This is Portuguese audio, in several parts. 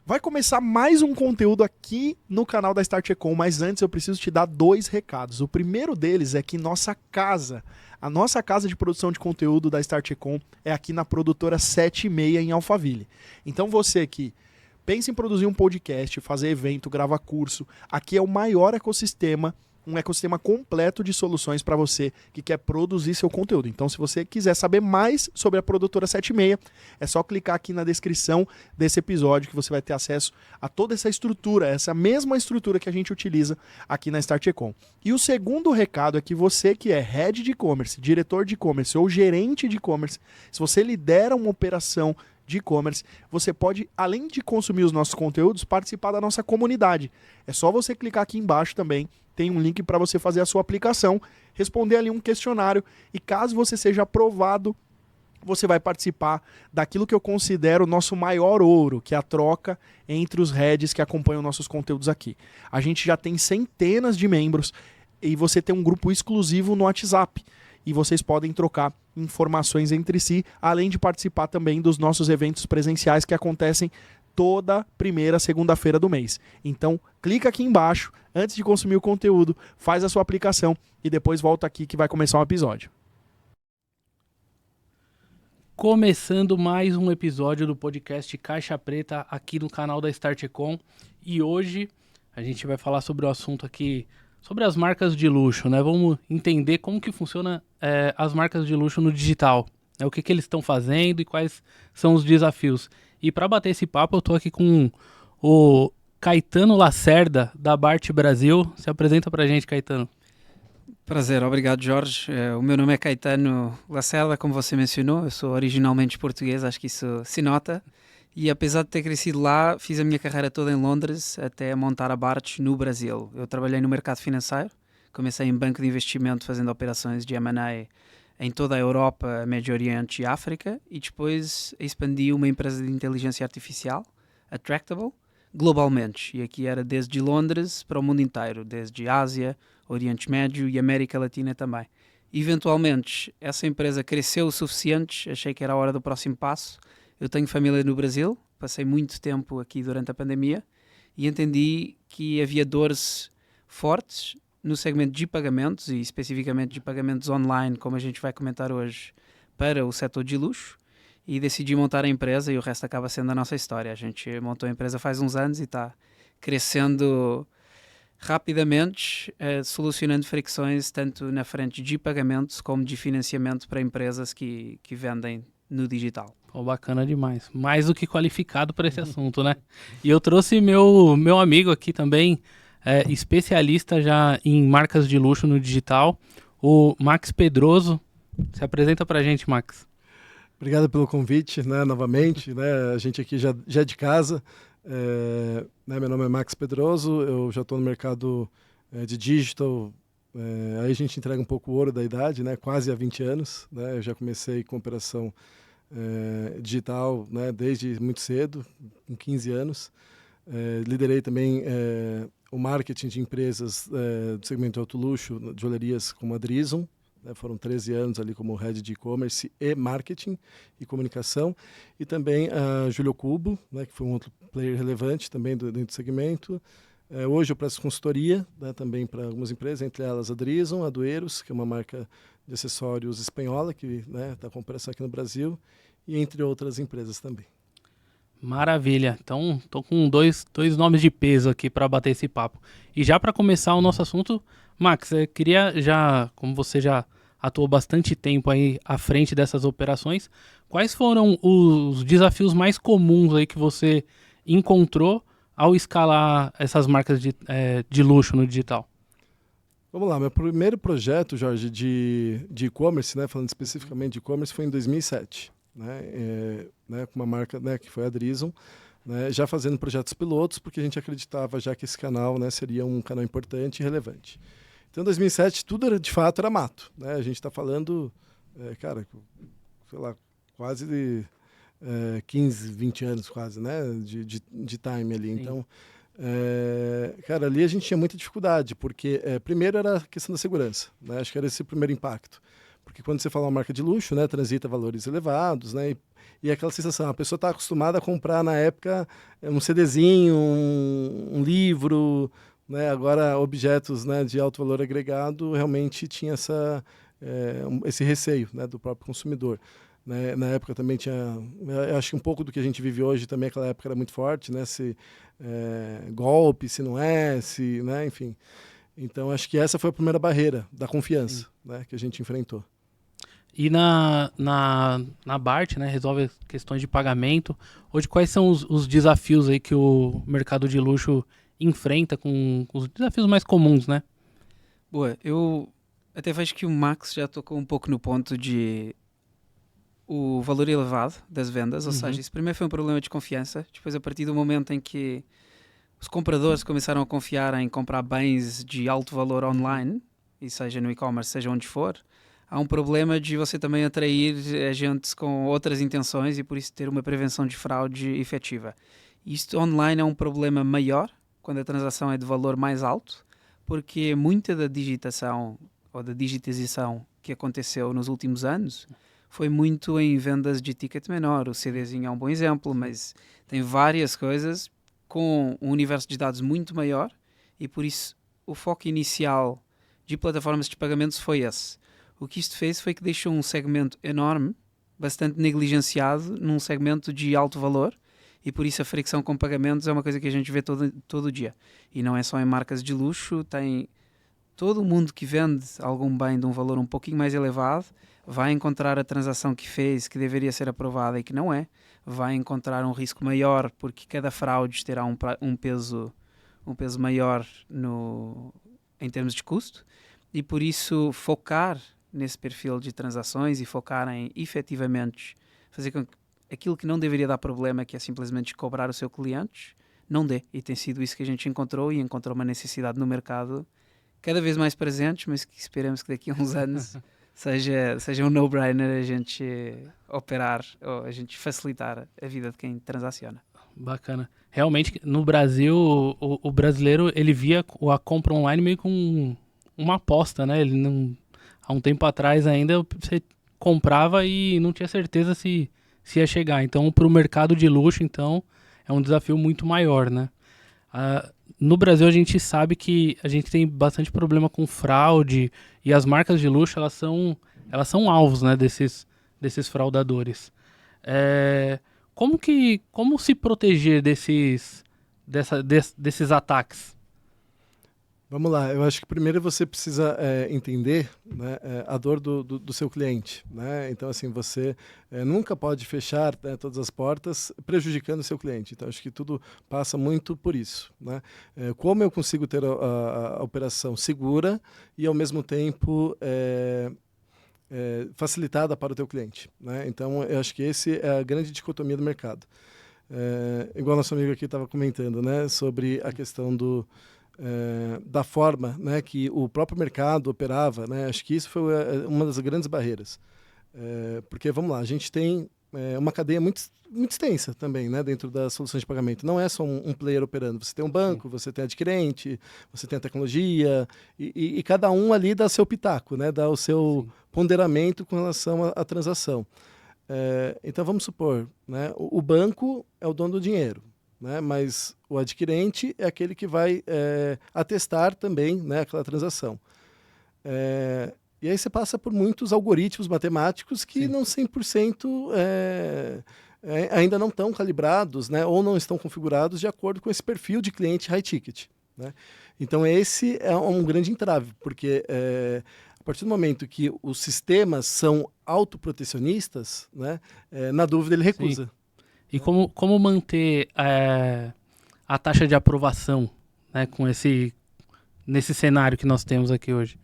Vai começar mais um conteúdo aqui no canal da Start Econ, mas antes eu preciso te dar 2 recados. O primeiro deles é que a nossa casa de produção de conteúdo da Start Econ é aqui na produtora 76 em Alphaville. Então você que pensa em produzir um podcast, fazer evento, gravar curso, aqui é o maior ecossistema, um ecossistema completo de soluções para você que quer produzir seu conteúdo. Então, se você quiser saber mais sobre a produtora 76, é só clicar aqui na descrição desse episódio que você vai ter acesso a toda essa estrutura, essa mesma estrutura que a gente utiliza aqui na Start Econ. E o segundo recado é que você que é head de e-commerce, diretor de e-commerce ou gerente de e-commerce, se você lidera uma operação de e-commerce, você pode, além de consumir os nossos conteúdos, participar da nossa comunidade. É só você clicar aqui embaixo também, tem um link para você fazer a sua aplicação, responder ali um questionário e caso você seja aprovado, você vai participar daquilo que eu considero o nosso maior ouro, que é a troca entre os heads que acompanham nossos conteúdos aqui. A gente já tem centenas de membros e você tem um grupo exclusivo no WhatsApp. E vocês podem trocar informações entre si, além de participar também dos nossos eventos presenciais que acontecem toda primeira segunda-feira do mês. Então, clica aqui embaixo, antes de consumir o conteúdo, faz a sua aplicação e depois volta aqui que vai começar um episódio. Começando mais um episódio do podcast Caixa Preta aqui no canal da Start Econ. E hoje a gente vai falar sobre o assunto aqui, sobre as marcas de luxo, né? Vamos entender como que funciona as marcas de luxo no digital, né? O que eles estão fazendo e quais são os desafios. E para bater esse papo, eu estou aqui com o Caetano Lacerda, da Bart Brasil. Se apresenta para a gente, Caetano. Prazer, obrigado Jorge. O meu nome é Caetano Lacerda, como você mencionou, eu sou originalmente português, acho que isso se nota. E apesar de ter crescido lá, fiz a minha carreira toda em Londres até montar a Bart no Brasil. Eu trabalhei no mercado financeiro, comecei em banco de investimento fazendo operações de M&A em toda a Europa, Médio Oriente e África e depois expandi uma empresa de inteligência artificial, a Tractable, globalmente. E aqui era desde Londres para o mundo inteiro, desde Ásia, Oriente Médio e América Latina também. Eventualmente, essa empresa cresceu o suficiente, achei que era a hora do próximo passo. Eu tenho família no Brasil, passei muito tempo aqui durante a pandemia e entendi que havia dores fortes no segmento de pagamentos e especificamente de pagamentos online, como a gente vai comentar hoje, para o setor de luxo e decidi montar a empresa e o resto acaba sendo a nossa história. A gente montou a empresa faz uns anos e está crescendo rapidamente, solucionando fricções tanto na frente de pagamentos como de financiamento para empresas que vendem no digital. Oh, bacana demais. Mais do que qualificado para esse assunto, né? E eu trouxe meu amigo aqui também, especialista já em marcas de luxo no digital, o Max Pedroso. Se apresenta para a gente, Max. Obrigado pelo convite, né, novamente, né, a gente aqui já é de casa, né, meu nome é Max Pedroso, eu já estou no mercado de digital, aí a gente entrega um pouco o ouro da idade, né, quase há 20 anos, né, eu já comecei com operação digital, né, desde muito cedo, com 15 anos, liderei também o marketing de empresas do segmento alto luxo, de joalherias como a Drizon. Foram 13 anos ali como head de e-commerce e marketing e comunicação. E também a Julio Cubo, né, que foi um outro player relevante também dentro do segmento. Hoje eu presto consultoria, né, também para algumas empresas, entre elas a Drizon, a Dueiros, que é uma marca de acessórios espanhola, que está com operação aqui no Brasil, e entre outras empresas também. Maravilha. Então, estou com dois nomes de peso aqui para bater esse papo. E já para começar o nosso assunto, Max, eu queria já, como você já atuou bastante tempo aí à frente dessas operações, quais foram os desafios mais comuns aí que você encontrou ao escalar essas marcas de luxo no digital? Vamos lá, meu primeiro projeto, Jorge, de e-commerce, né, falando especificamente de e-commerce, foi em 2007. Né, com uma marca, né, que foi a Drizon, né, já fazendo projetos pilotos, porque a gente acreditava já que esse canal, né, seria um canal importante e relevante. Então, em 2007, tudo era, de fato era mato. Né? A gente está falando, cara, sei lá, quase 15, 20 anos quase, né, de time ali. Sim. Então, cara, ali a gente tinha muita dificuldade, porque primeiro era a questão da segurança, né? Acho que era esse o primeiro impacto. Porque quando você fala uma marca de luxo, né, transita valores elevados, né, e aquela sensação, a pessoa está acostumada a comprar na época um CDzinho, um livro, né, agora objetos, né, de alto valor agregado realmente tinha esse receio, né, do próprio consumidor. Né, na época também tinha, eu acho que um pouco do que a gente vive hoje também, aquela época era muito forte, né, se golpe, se não é, se, né, enfim. Então acho que essa foi a primeira barreira da confiança, né, que a gente enfrentou. E na BART, né, resolve questões de pagamento. Hoje, quais são os desafios aí que o mercado de luxo enfrenta com os desafios mais comuns, né? Boa, eu até vejo que o Max já tocou um pouco no ponto de o valor elevado das vendas, ou seja, isso primeiro foi um problema de confiança, depois a partir do momento em que os compradores começaram a confiar em comprar bens de alto valor online, e seja no e-commerce, seja onde for, há um problema de você também atrair agentes com outras intenções e por isso ter uma prevenção de fraude efetiva. Isto online é um problema maior quando a transação é de valor mais alto, porque muita da digitação ou da digitização que aconteceu nos últimos anos foi muito em vendas de ticket menor. O CDzinho é um bom exemplo, mas tem várias coisas com um universo de dados muito maior e por isso o foco inicial de plataformas de pagamentos foi esse. O que isto fez foi que deixou um segmento enorme, bastante negligenciado, num segmento de alto valor, e por isso a fricção com pagamentos é uma coisa que a gente vê todo dia. E não é só em marcas de luxo, tem todo mundo que vende algum bem de um valor um pouquinho mais elevado, vai encontrar a transação que fez, que deveria ser aprovada e que não é, vai encontrar um risco maior, porque cada fraude terá um peso maior em termos de custo, e por isso focar nesse perfil de transações e focar em efetivamente fazer com que aquilo que não deveria dar problema, que é simplesmente cobrar o seu cliente, não dê. E tem sido isso que a gente encontrou e encontrou uma necessidade no mercado cada vez mais presentes, mas que esperamos que daqui a uns anos seja um no-brainer a gente operar ou a gente facilitar a vida de quem transaciona. Bacana. Realmente, no Brasil, o brasileiro, ele via a compra online meio com uma aposta, né? Ele não... Há um tempo atrás ainda, você comprava e não tinha certeza se ia chegar. Então, para o mercado de luxo, então, é um desafio muito maior, né? No Brasil, a gente sabe que a gente tem bastante problema com fraude e as marcas de luxo, elas são alvos, né, desses fraudadores. Como se proteger desses ataques? Vamos lá, eu acho que primeiro você precisa entender, né, a dor do seu cliente. Né? Então, assim, você nunca pode fechar, né, todas as portas prejudicando o seu cliente. Então, acho que tudo passa muito por isso. Né? Como eu consigo ter a operação segura e, ao mesmo tempo, facilitada para o teu cliente. Né? Então, eu acho que esse é a grande dicotomia do mercado. Igual nosso amigo aqui estava comentando, né, sobre a questão da forma, né, que o próprio mercado operava, né, acho que isso foi uma das grandes barreiras. Porque, vamos lá, a gente tem uma cadeia muito extensa também, né, dentro das soluções de pagamento. Não é só um player operando. Você tem um banco, você tem adquirente, você tem a tecnologia, e cada um ali dá seu pitaco, né, dá o seu ponderamento com relação à transação. Então, vamos supor, né, o banco é o dono do dinheiro, né, mas o adquirente é aquele que vai atestar também, né, aquela transação. E aí você passa por muitos algoritmos matemáticos que não 100% ainda não estão calibrados, né, ou não estão configurados de acordo com esse perfil de cliente high ticket. Né? Então esse é um grande entrave, porque a partir do momento que os sistemas são autoprotecionistas, né, na dúvida ele recusa. Sim. E como manter a taxa de aprovação, né, nesse cenário que nós temos aqui hoje?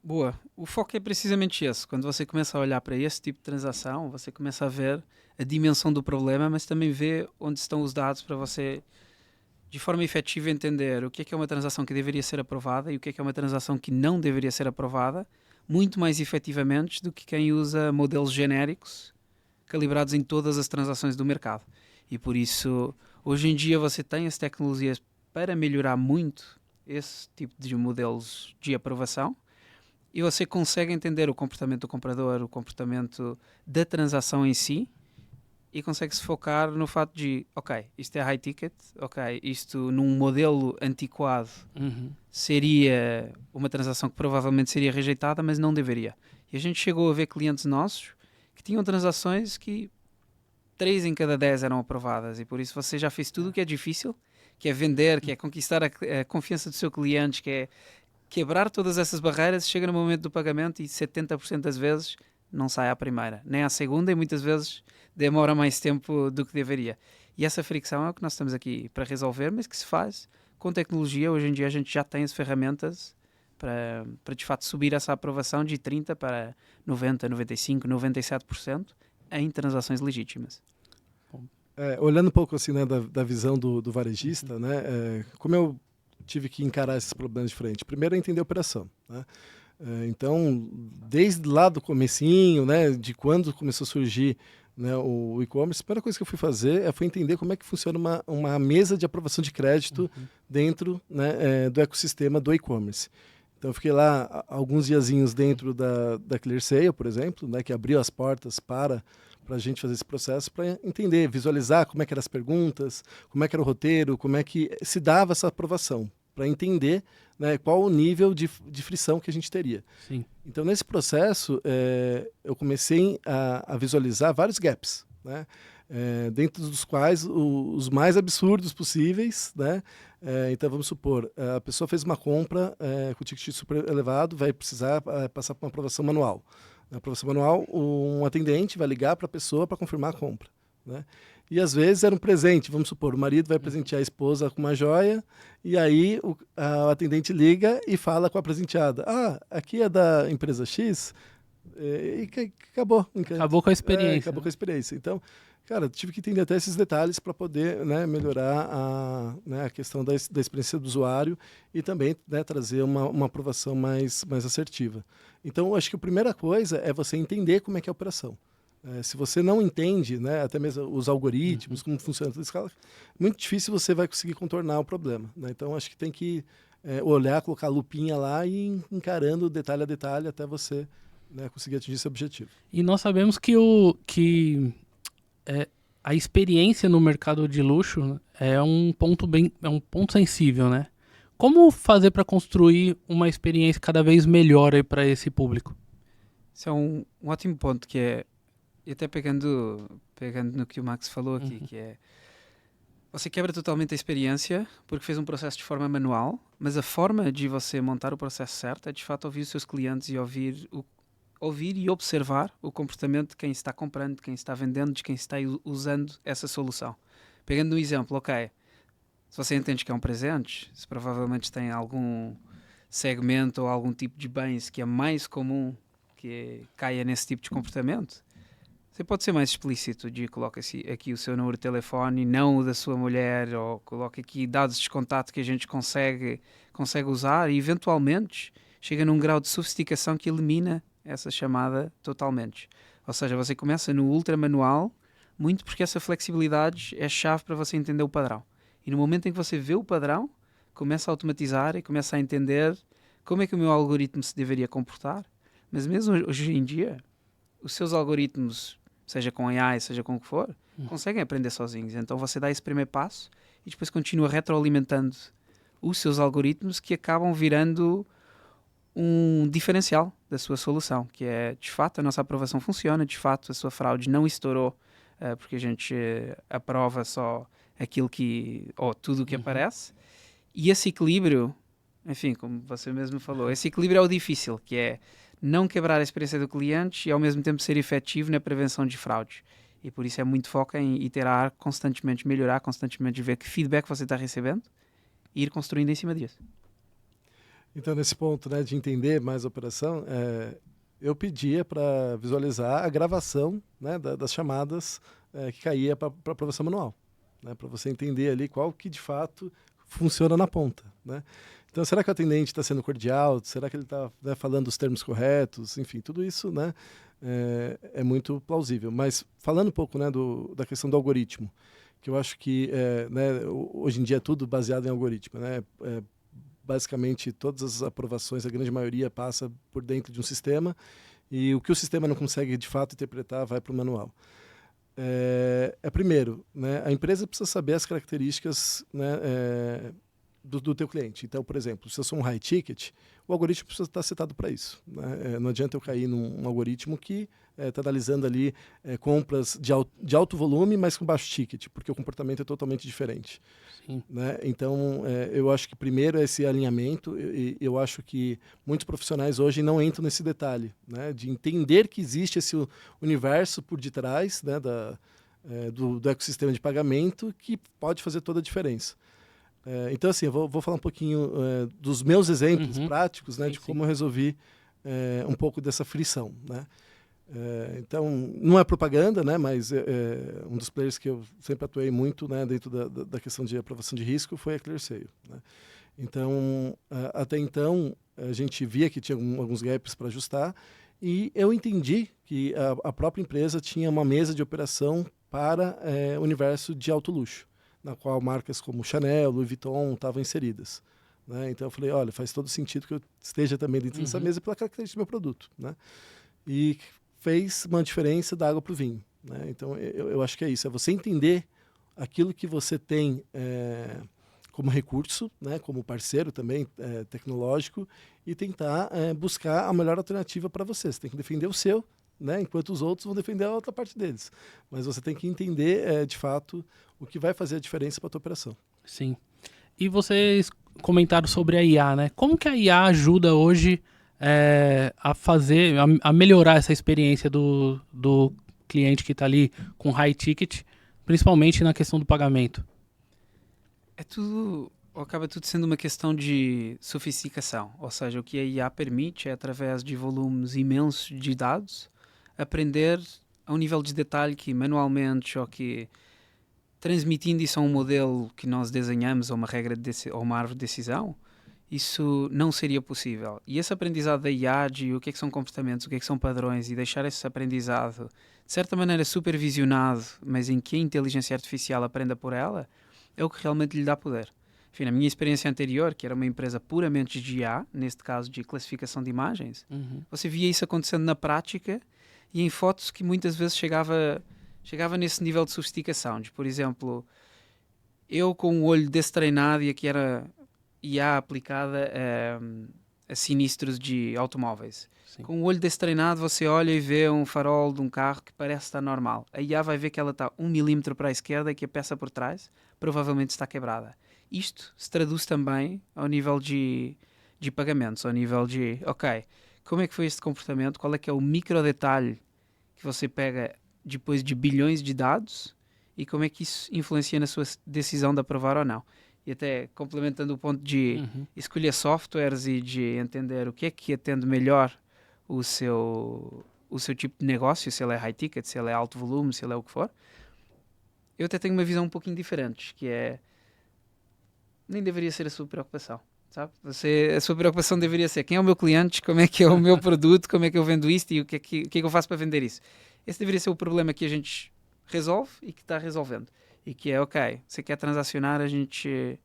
Boa. O foco é precisamente esse. Quando você começa a olhar para esse tipo de transação, você começa a ver a dimensão do problema, mas também vê onde estão os dados para você, de forma efetiva, entender o que é uma transação que deveria ser aprovada e o que é uma transação que não deveria ser aprovada, muito mais efetivamente do que quem usa modelos genéricos calibrados em todas as transações do mercado. E por isso, hoje em dia você tem as tecnologias para melhorar muito esse tipo de modelos de aprovação. e você consegue entender o comportamento do comprador, o comportamento da transação em si, e consegue se focar no fato de, ok, isto é high ticket, ok, isto num modelo antiquado seria uma transação que provavelmente seria rejeitada, mas não deveria. E a gente chegou a ver clientes nossos que tinham transações que 3 em cada 10 eram aprovadas, e por isso você já fez tudo o que é difícil, que é vender, que é conquistar a confiança do seu cliente, que é quebrar todas essas barreiras, chega no momento do pagamento e 70% das vezes não sai à primeira, nem à segunda, e muitas vezes demora mais tempo do que deveria. E essa fricção é o que nós estamos aqui para resolver, mas que se faz com tecnologia. Hoje em dia a gente já tem as ferramentas para de fato subir essa aprovação de 30% para 90%, 95%, 97% em transações legítimas. Olhando um pouco assim, né, da visão do varejista, né, como eu tive que encarar esses problemas de frente. Primeiro é entender a operação, né? Então, desde lá do comecinho, né, de quando começou a surgir, né, o e-commerce, a primeira coisa que eu fui fazer foi entender como é que funciona uma mesa de aprovação de crédito dentro, né, do ecossistema do e-commerce. Então, eu fiquei lá alguns diazinhos dentro da ClearSale, por exemplo, né, que abriu as portas para a gente fazer esse processo, para entender, visualizar como é que eram as perguntas, como é que era o roteiro, como é que se dava essa aprovação, para entender, né, qual o nível de frição que a gente teria. Sim. Então, nesse processo, eu comecei a visualizar vários gaps, né, dentro dos quais os mais absurdos possíveis, né? Então, vamos supor, a pessoa fez uma compra com ticket super elevado, vai precisar passar por uma aprovação manual. Na aprovação manual, um atendente vai ligar para a pessoa para confirmar a compra, né? E às vezes era um presente, vamos supor, o marido vai presentear a esposa com uma joia, e aí o atendente liga e fala com a presenteada: aqui é da empresa X, e acabou. Acabou com a experiência. Acabou com a experiência. Então, cara, tive que entender até esses detalhes para poder, né, melhorar a questão da experiência do usuário e também, né, trazer uma aprovação mais assertiva. Então, acho que a primeira coisa é você entender como é que é a operação. Se você não entende, né, até mesmo os algoritmos, como funciona toda a escala, muito difícil você vai conseguir contornar o problema, né? Então, acho que tem que olhar, colocar a lupinha lá e ir encarando detalhe a detalhe até você, né, conseguir atingir esse objetivo. E nós sabemos que a experiência no mercado de luxo é um ponto sensível, né? Como fazer para construir uma experiência cada vez melhor para esse público? Isso é um ótimo ponto, que é, e até pegando no que o Max falou aqui, que é, você quebra totalmente a experiência porque fez um processo de forma manual, mas a forma de você montar o processo certo é de fato ouvir os seus clientes e ouvir e observar o comportamento de quem está comprando, de quem está vendendo, de quem está usando essa solução. Pegando um exemplo, ok, se você entende que é um presente, se provavelmente tem algum segmento ou algum tipo de bens que é mais comum que caia nesse tipo de comportamento, você pode ser mais explícito de coloca aqui o seu número de telefone, não o da sua mulher, ou coloca aqui dados de contato que a gente consegue usar, e eventualmente chega num grau de sofisticação que elimina essa chamada totalmente. Ou seja, você começa no ultra manual, muito porque essa flexibilidade é chave para você entender o padrão. E no momento em que você vê o padrão, começa a automatizar e começa a entender como é que o meu algoritmo se deveria comportar. Mas mesmo hoje em dia, os seus algoritmos, seja com AI, seja com o que for, conseguem aprender sozinhos. Então você dá esse primeiro passo e depois continua retroalimentando os seus algoritmos, que acabam virando um diferencial da sua solução, que é, de fato, a nossa aprovação funciona, de fato, a sua fraude não estourou, porque a gente aprova só aquilo tudo o que aparece. E esse equilíbrio, enfim, como você mesmo falou, esse equilíbrio é o difícil, que é não quebrar a experiência do cliente e ao mesmo tempo ser efetivo na prevenção de fraudes. E por isso é muito foco em iterar constantemente, melhorar constantemente, ver que feedback você está recebendo e ir construindo em cima disso. Então, nesse ponto, né, de entender mais a operação, eu pedia para visualizar a gravação, né, das chamadas que caía para a aprovação manual, né, para você entender ali qual que de fato funciona na ponta, né? Então, será que o atendente está sendo cordial? Será que ele está, né, falando os termos corretos? Enfim, tudo isso, né, é muito plausível. Mas falando um pouco, né, da questão do algoritmo, que eu acho que né, hoje em dia é tudo baseado em algoritmo, né? basicamente todas as aprovações, a grande maioria passa por dentro de um sistema, e o que o sistema não consegue de fato interpretar vai para o manual. Primeiro, né, a empresa precisa saber as características, né, do teu cliente. Então, por exemplo, se eu sou um high ticket, o algoritmo precisa estar setado para isso, né? Não adianta eu cair num algoritmo que está analisando ali compras de alto volume, mas com baixo ticket, porque o comportamento é totalmente diferente. Sim. Né? Então, eu acho que primeiro é esse alinhamento, e eu acho que muitos profissionais hoje não entram nesse detalhe, né? De entender que existe esse universo por detrás, né, do ecossistema de pagamento, que pode fazer toda a diferença. Então, assim, eu vou falar um pouquinho dos meus exemplos práticos, né, de como eu resolvi um pouco dessa frição, né? Então, não é propaganda, né, mas um dos players que eu sempre atuei muito, né, dentro da questão de aprovação de risco foi a ClearSale, né? Então, até então, a gente via que tinha alguns gaps para ajustar, e eu entendi que a própria empresa tinha uma mesa de operação para o universo de alto luxo, na qual marcas como Chanel, Louis Vuitton estavam inseridas, né? Então eu falei, olha, faz todo sentido que eu esteja também dentro dessa mesa pela característica do meu produto, né? E fez uma diferença da água para o vinho, né? Então eu acho que é isso, é você entender aquilo que você tem como recurso, né, como parceiro também tecnológico, e tentar buscar a melhor alternativa para você. Você tem que defender o seu, né, enquanto os outros vão defender a outra parte deles. Mas você tem que entender, de fato, o que vai fazer a diferença para a tua operação. Sim. E vocês comentaram sobre a IA, né? Como que a IA ajuda hoje a melhorar essa experiência do cliente que está ali com high ticket, principalmente na questão do pagamento? Acaba tudo sendo uma questão de sofisticação, ou seja, o que a IA permite é, através de volumes imensos de dados, aprender a um nível de detalhe que manualmente ou que transmitindo isso a um modelo que nós desenhamos, ou uma regra ou uma árvore de decisão, isso não seria possível. E esse aprendizado da IA de o que é que são comportamentos, o que é que são padrões, e deixar esse aprendizado de certa maneira supervisionado, mas em que a inteligência artificial aprenda por ela, é o que realmente lhe dá poder. Enfim, na minha experiência anterior, que era uma empresa puramente de IA, neste caso de classificação de imagens, você via isso acontecendo na prática e em fotos que muitas vezes chegava nesse nível de sofisticação. De, por exemplo, eu com o olho desse treinado, e aqui era IA aplicada a sinistros de automóveis. Sim. Com o olho desse treinado, você olha e vê um farol de um carro que parece estar normal. A IA vai ver que ela está 1 milímetro para a esquerda e que a peça por trás provavelmente está quebrada. Isto se traduz também ao nível de pagamentos, ao nível de, ok, como é que foi este comportamento? Qual é que é o micro detalhe que você pega depois de bilhões de dados e como é que isso influencia na sua decisão de aprovar ou não? E até complementando o ponto de escolher softwares e de entender o que é que atende melhor o seu tipo de negócio, se ele é high ticket, se ele é alto volume, se ele é o que for, eu até tenho uma visão um pouquinho diferente, que é, nem deveria ser a sua preocupação, sabe? A sua preocupação deveria ser quem é o meu cliente, como é que é o meu produto, como é que eu vendo isto e o que é que eu faço para vender isso. Esse deveria ser o problema que a gente resolve e que está resolvendo. E que é, ok, se quer transacionar, a gente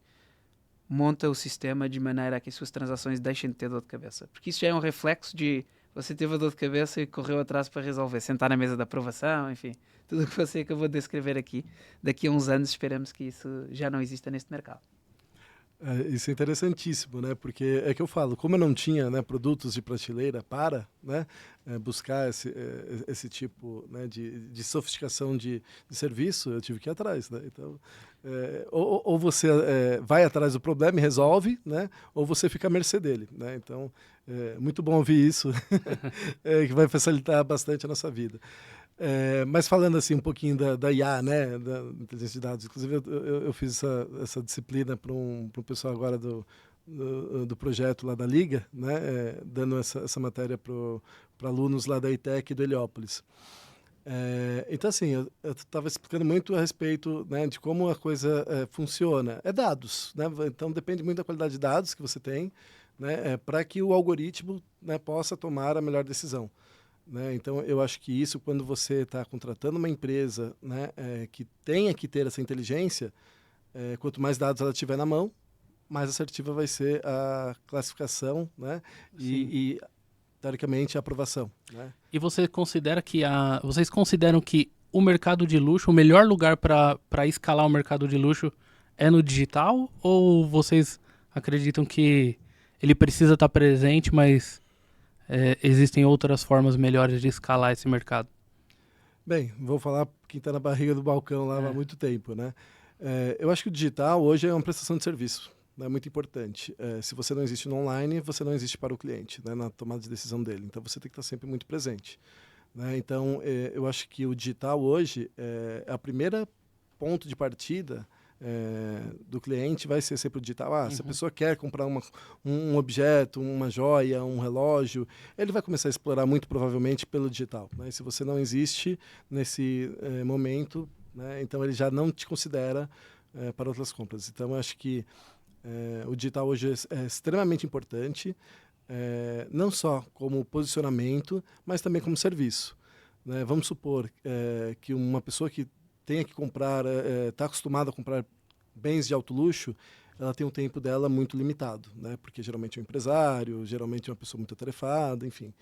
monta o sistema de maneira a que as suas transações deixem de ter dor de cabeça. Porque isso já é um reflexo de você teve a dor de cabeça e correu atrás para resolver. Sentar na mesa da aprovação, enfim, tudo o que você acabou de descrever aqui. Daqui a uns anos esperamos que isso já não exista neste mercado. Isso é interessantíssimo, né? Porque é que eu falo, como eu não tinha, né, produtos de prateleira para, né, buscar esse tipo, né, de sofisticação de serviço, eu tive que ir atrás, né? Então, ou você vai atrás do problema e resolve, né? Ou você fica à mercê dele, né? Então, muito bom ouvir isso, que vai facilitar bastante a nossa vida. Mas falando assim um pouquinho da IA, né, da inteligência de dados, inclusive eu fiz essa disciplina para um pessoal agora do projeto lá da Liga, né, dando essa matéria para alunos lá da ITEC e do Heliópolis. Então assim, eu estava explicando muito a respeito, né, de como a coisa funciona. É dados, né, então depende muito da qualidade de dados que você tem, né, para que o algoritmo, né, possa tomar a melhor decisão. Né? Então, eu acho que isso, quando você está contratando uma empresa, né, que tenha que ter essa inteligência, quanto mais dados ela tiver na mão, mais assertiva vai ser a classificação, né? E teoricamente, a aprovação, né? E vocês consideram que o mercado de luxo, o melhor lugar para escalar o mercado de luxo é no digital? Ou vocês acreditam que ele precisa estar presente, mas existem outras formas melhores de escalar esse mercado? Bem, vou falar quem está na barriga do balcão lá há muito tempo, né? Eu acho que o digital hoje é uma prestação de serviço, né? Muito importante. Se você não existe no online, você não existe para o cliente, né? Na tomada de decisão dele. Então, você tem que estar sempre muito presente, né? Então, eu acho que o digital hoje é a primeira ponto de partida do cliente vai ser sempre o digital. Se a pessoa quer comprar um objeto, uma joia, um relógio, ele vai começar a explorar muito provavelmente pelo digital, né? E se você não existe nesse momento, né, então ele já não te considera para outras compras. Então, eu acho que o digital hoje é extremamente importante, não só como posicionamento, mas também como serviço, né? Vamos supor que uma pessoa que tenha que comprar, está acostumada a comprar bens de alto luxo, ela tem um tempo dela muito limitado, né? Porque geralmente é um empresário, geralmente é uma pessoa muito atarefada, enfim.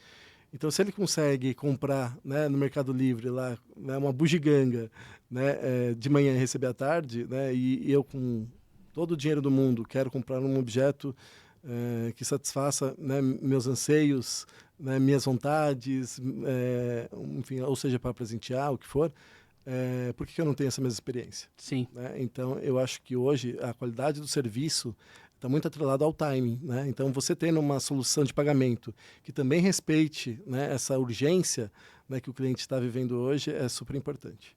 Então, se ele consegue comprar, né, no Mercado Livre lá, né, uma bugiganga, né, de manhã e receber à tarde, né, e eu com todo o dinheiro do mundo quero comprar um objeto que satisfaça, né, meus anseios, né, minhas vontades, enfim, ou seja, para presentear, o que for, por que eu não tenho essa mesma experiência? Sim. Né? Então, eu acho que hoje a qualidade do serviço está muito atrelada ao timing, né? Então, você tendo uma solução de pagamento que também respeite, né, essa urgência, né, que o cliente está vivendo hoje é super importante.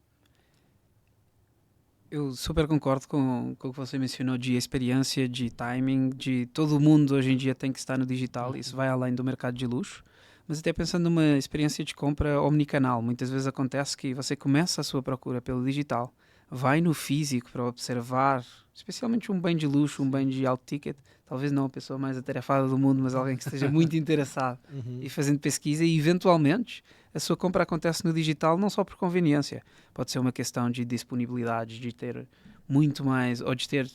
Eu super concordo com o que você mencionou de experiência, de timing, de todo mundo hoje em dia tem que estar no digital. Isso vai além do mercado de luxo. Mas até pensando numa experiência de compra omnicanal, muitas vezes acontece que você começa a sua procura pelo digital, vai no físico para observar, especialmente um bem de luxo, um bem de alto ticket, talvez não a pessoa mais atarefada do mundo, mas alguém que esteja muito interessado e fazendo pesquisa, e eventualmente a sua compra acontece no digital não só por conveniência, pode ser uma questão de disponibilidade, de ter muito mais, ou de ter,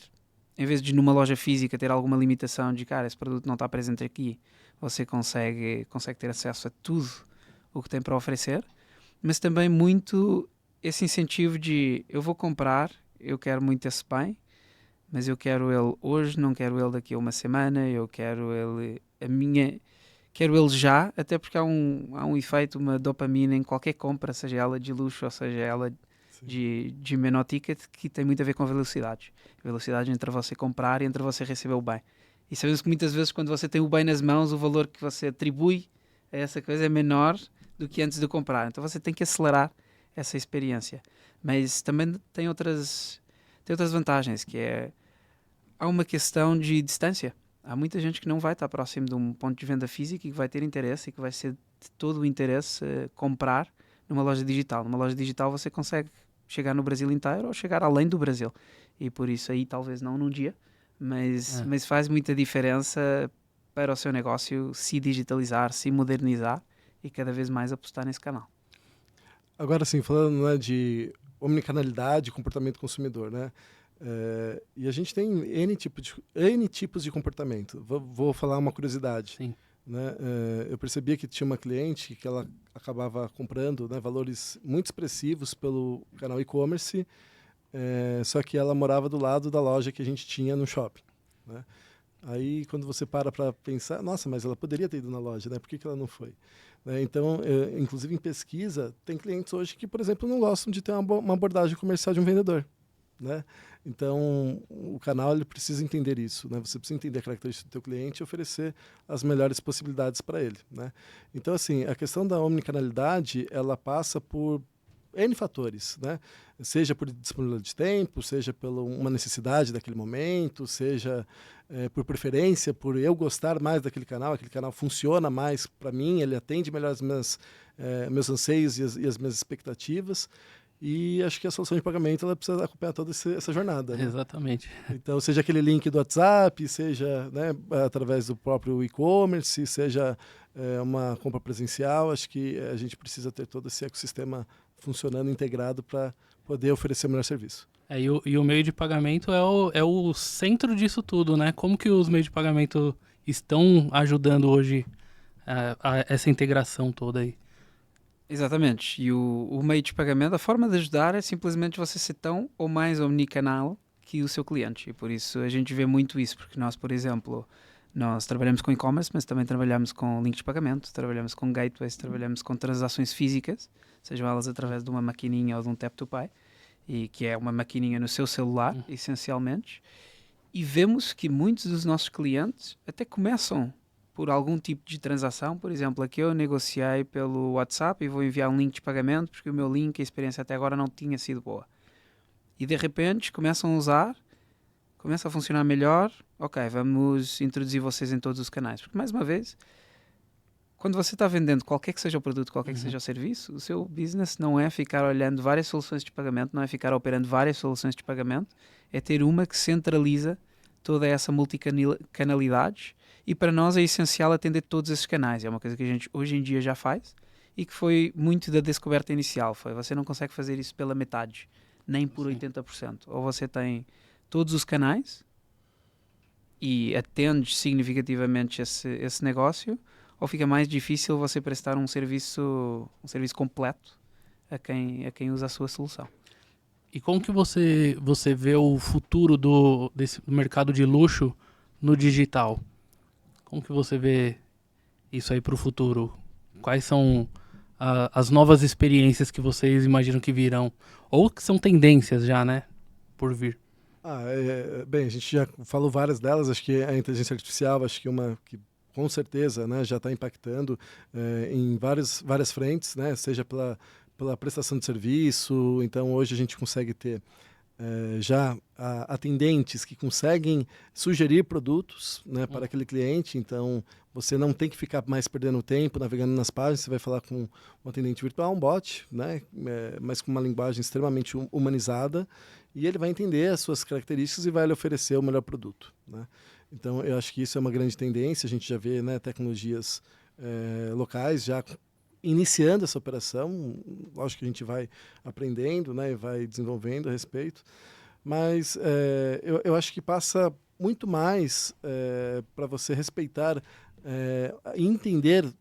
em vez de numa loja física ter alguma limitação de, cara, esse produto não está presente aqui, você consegue ter acesso a tudo o que tem para oferecer, mas também muito esse incentivo de eu vou comprar, eu quero muito esse bem, mas eu quero ele hoje, não quero ele daqui a uma semana, eu quero ele quero ele já, até porque há um efeito, uma dopamina em qualquer compra, seja ela de luxo ou seja ela de menor ticket, que tem muito a ver com velocidades. Velocidade entre você comprar e entre você receber o bem. E sabemos que muitas vezes quando você tem o bem nas mãos, o valor que você atribui a essa coisa é menor do que antes de comprar. Então você tem que acelerar essa experiência. Mas também tem outras vantagens, que há uma questão de distância. Há muita gente que não vai estar próximo de um ponto de venda físico e que vai ter interesse e que vai ser de todo o interesse comprar numa loja digital. Numa loja digital você consegue chegar no Brasil inteiro ou chegar além do Brasil. E por isso aí talvez não num dia, mas faz muita diferença para o seu negócio se digitalizar, se modernizar e cada vez mais apostar nesse canal. Agora, sim, falando, né, de omnicanalidade, comportamento consumidor, né? E a gente tem N tipos de comportamento. Vou falar uma curiosidade. Sim. Né? Eu percebia que tinha uma cliente que ela acabava comprando, né, valores muito expressivos pelo canal e-commerce, só que ela morava do lado da loja que a gente tinha no shopping, né? Aí, quando você para pensar, nossa, mas ela poderia ter ido na loja, né? Por que ela não foi? Então, inclusive em pesquisa, tem clientes hoje que, por exemplo, não gostam de ter uma abordagem comercial de um vendedor, né? Então, o canal ele precisa entender isso, né? Você precisa entender a característica do teu cliente e oferecer as melhores possibilidades para ele, né? Então, assim, a questão da omnicanalidade, ela passa por N fatores, né? Seja por disponibilidade de tempo, seja por uma necessidade daquele momento, seja por preferência, por eu gostar mais daquele canal, aquele canal funciona mais para mim, ele atende melhor meus anseios e as minhas expectativas. E acho que a solução de pagamento ela precisa acompanhar toda essa jornada, né? Exatamente. Então, seja aquele link do WhatsApp, seja, né, através do próprio e-commerce, seja uma compra presencial, acho que a gente precisa ter todo esse ecossistema funcionando integrado para poder oferecer o melhor serviço. E o meio de pagamento é o centro disso tudo, né? Como que os meios de pagamento estão ajudando hoje a essa integração toda aí? Exatamente. E o meio de pagamento, a forma de ajudar é simplesmente você ser tão ou mais omnicanal que o seu cliente. E por isso a gente vê muito isso, porque nós, por exemplo, nós trabalhamos com e-commerce, mas também trabalhamos com links de pagamento, trabalhamos com gateways, trabalhamos com transações físicas, sejam elas através de uma maquininha ou de um Tap to Pay, e que é uma maquininha no seu celular, essencialmente. E vemos que muitos dos nossos clientes até começam por algum tipo de transação. Por exemplo, aqui eu negociei pelo WhatsApp e vou enviar um link de pagamento porque o meu link, a experiência até agora não tinha sido boa. E de repente começam a usar, começa a funcionar melhor, ok, vamos introduzir vocês em todos os canais. Porque, mais uma vez, quando você está vendendo qualquer que seja o produto, qualquer que seja o serviço, o seu business não é ficar olhando várias soluções de pagamento, não é ficar operando várias soluções de pagamento, é ter uma que centraliza toda essa multicanalidade. E para nós é essencial atender todos esses canais. É uma coisa que a gente hoje em dia já faz e que foi muito da descoberta inicial. Você não consegue fazer isso pela metade, nem por 80%. Ou você tem todos os canais e atende significativamente esse negócio, ou fica mais difícil você prestar um serviço completo a quem usa a sua solução. E como que você vê o futuro desse mercado de luxo no digital? Como que você vê isso aí para o futuro? Quais são as novas experiências que vocês imaginam que virão? Ou que são tendências já, né? Por vir. Bem, a gente já falou várias delas. Acho que a inteligência artificial, acho que uma que com certeza, né, já está impactando em várias frentes, né? Seja pela prestação de serviço. Então, hoje a gente consegue ter já atendentes que conseguem sugerir produtos, né, para aquele cliente. Então, você não tem que ficar mais perdendo tempo navegando nas páginas. Você vai falar com um atendente virtual, um bot, né, mas com uma linguagem extremamente humanizada, e ele vai entender as suas características e vai lhe oferecer o melhor produto, né? Então, eu acho que isso é uma grande tendência. A gente já vê, né, tecnologias locais já iniciando essa operação. Lógico que a gente vai aprendendo, né, e vai desenvolvendo a respeito, mas eu acho que passa muito mais para você respeitar e entender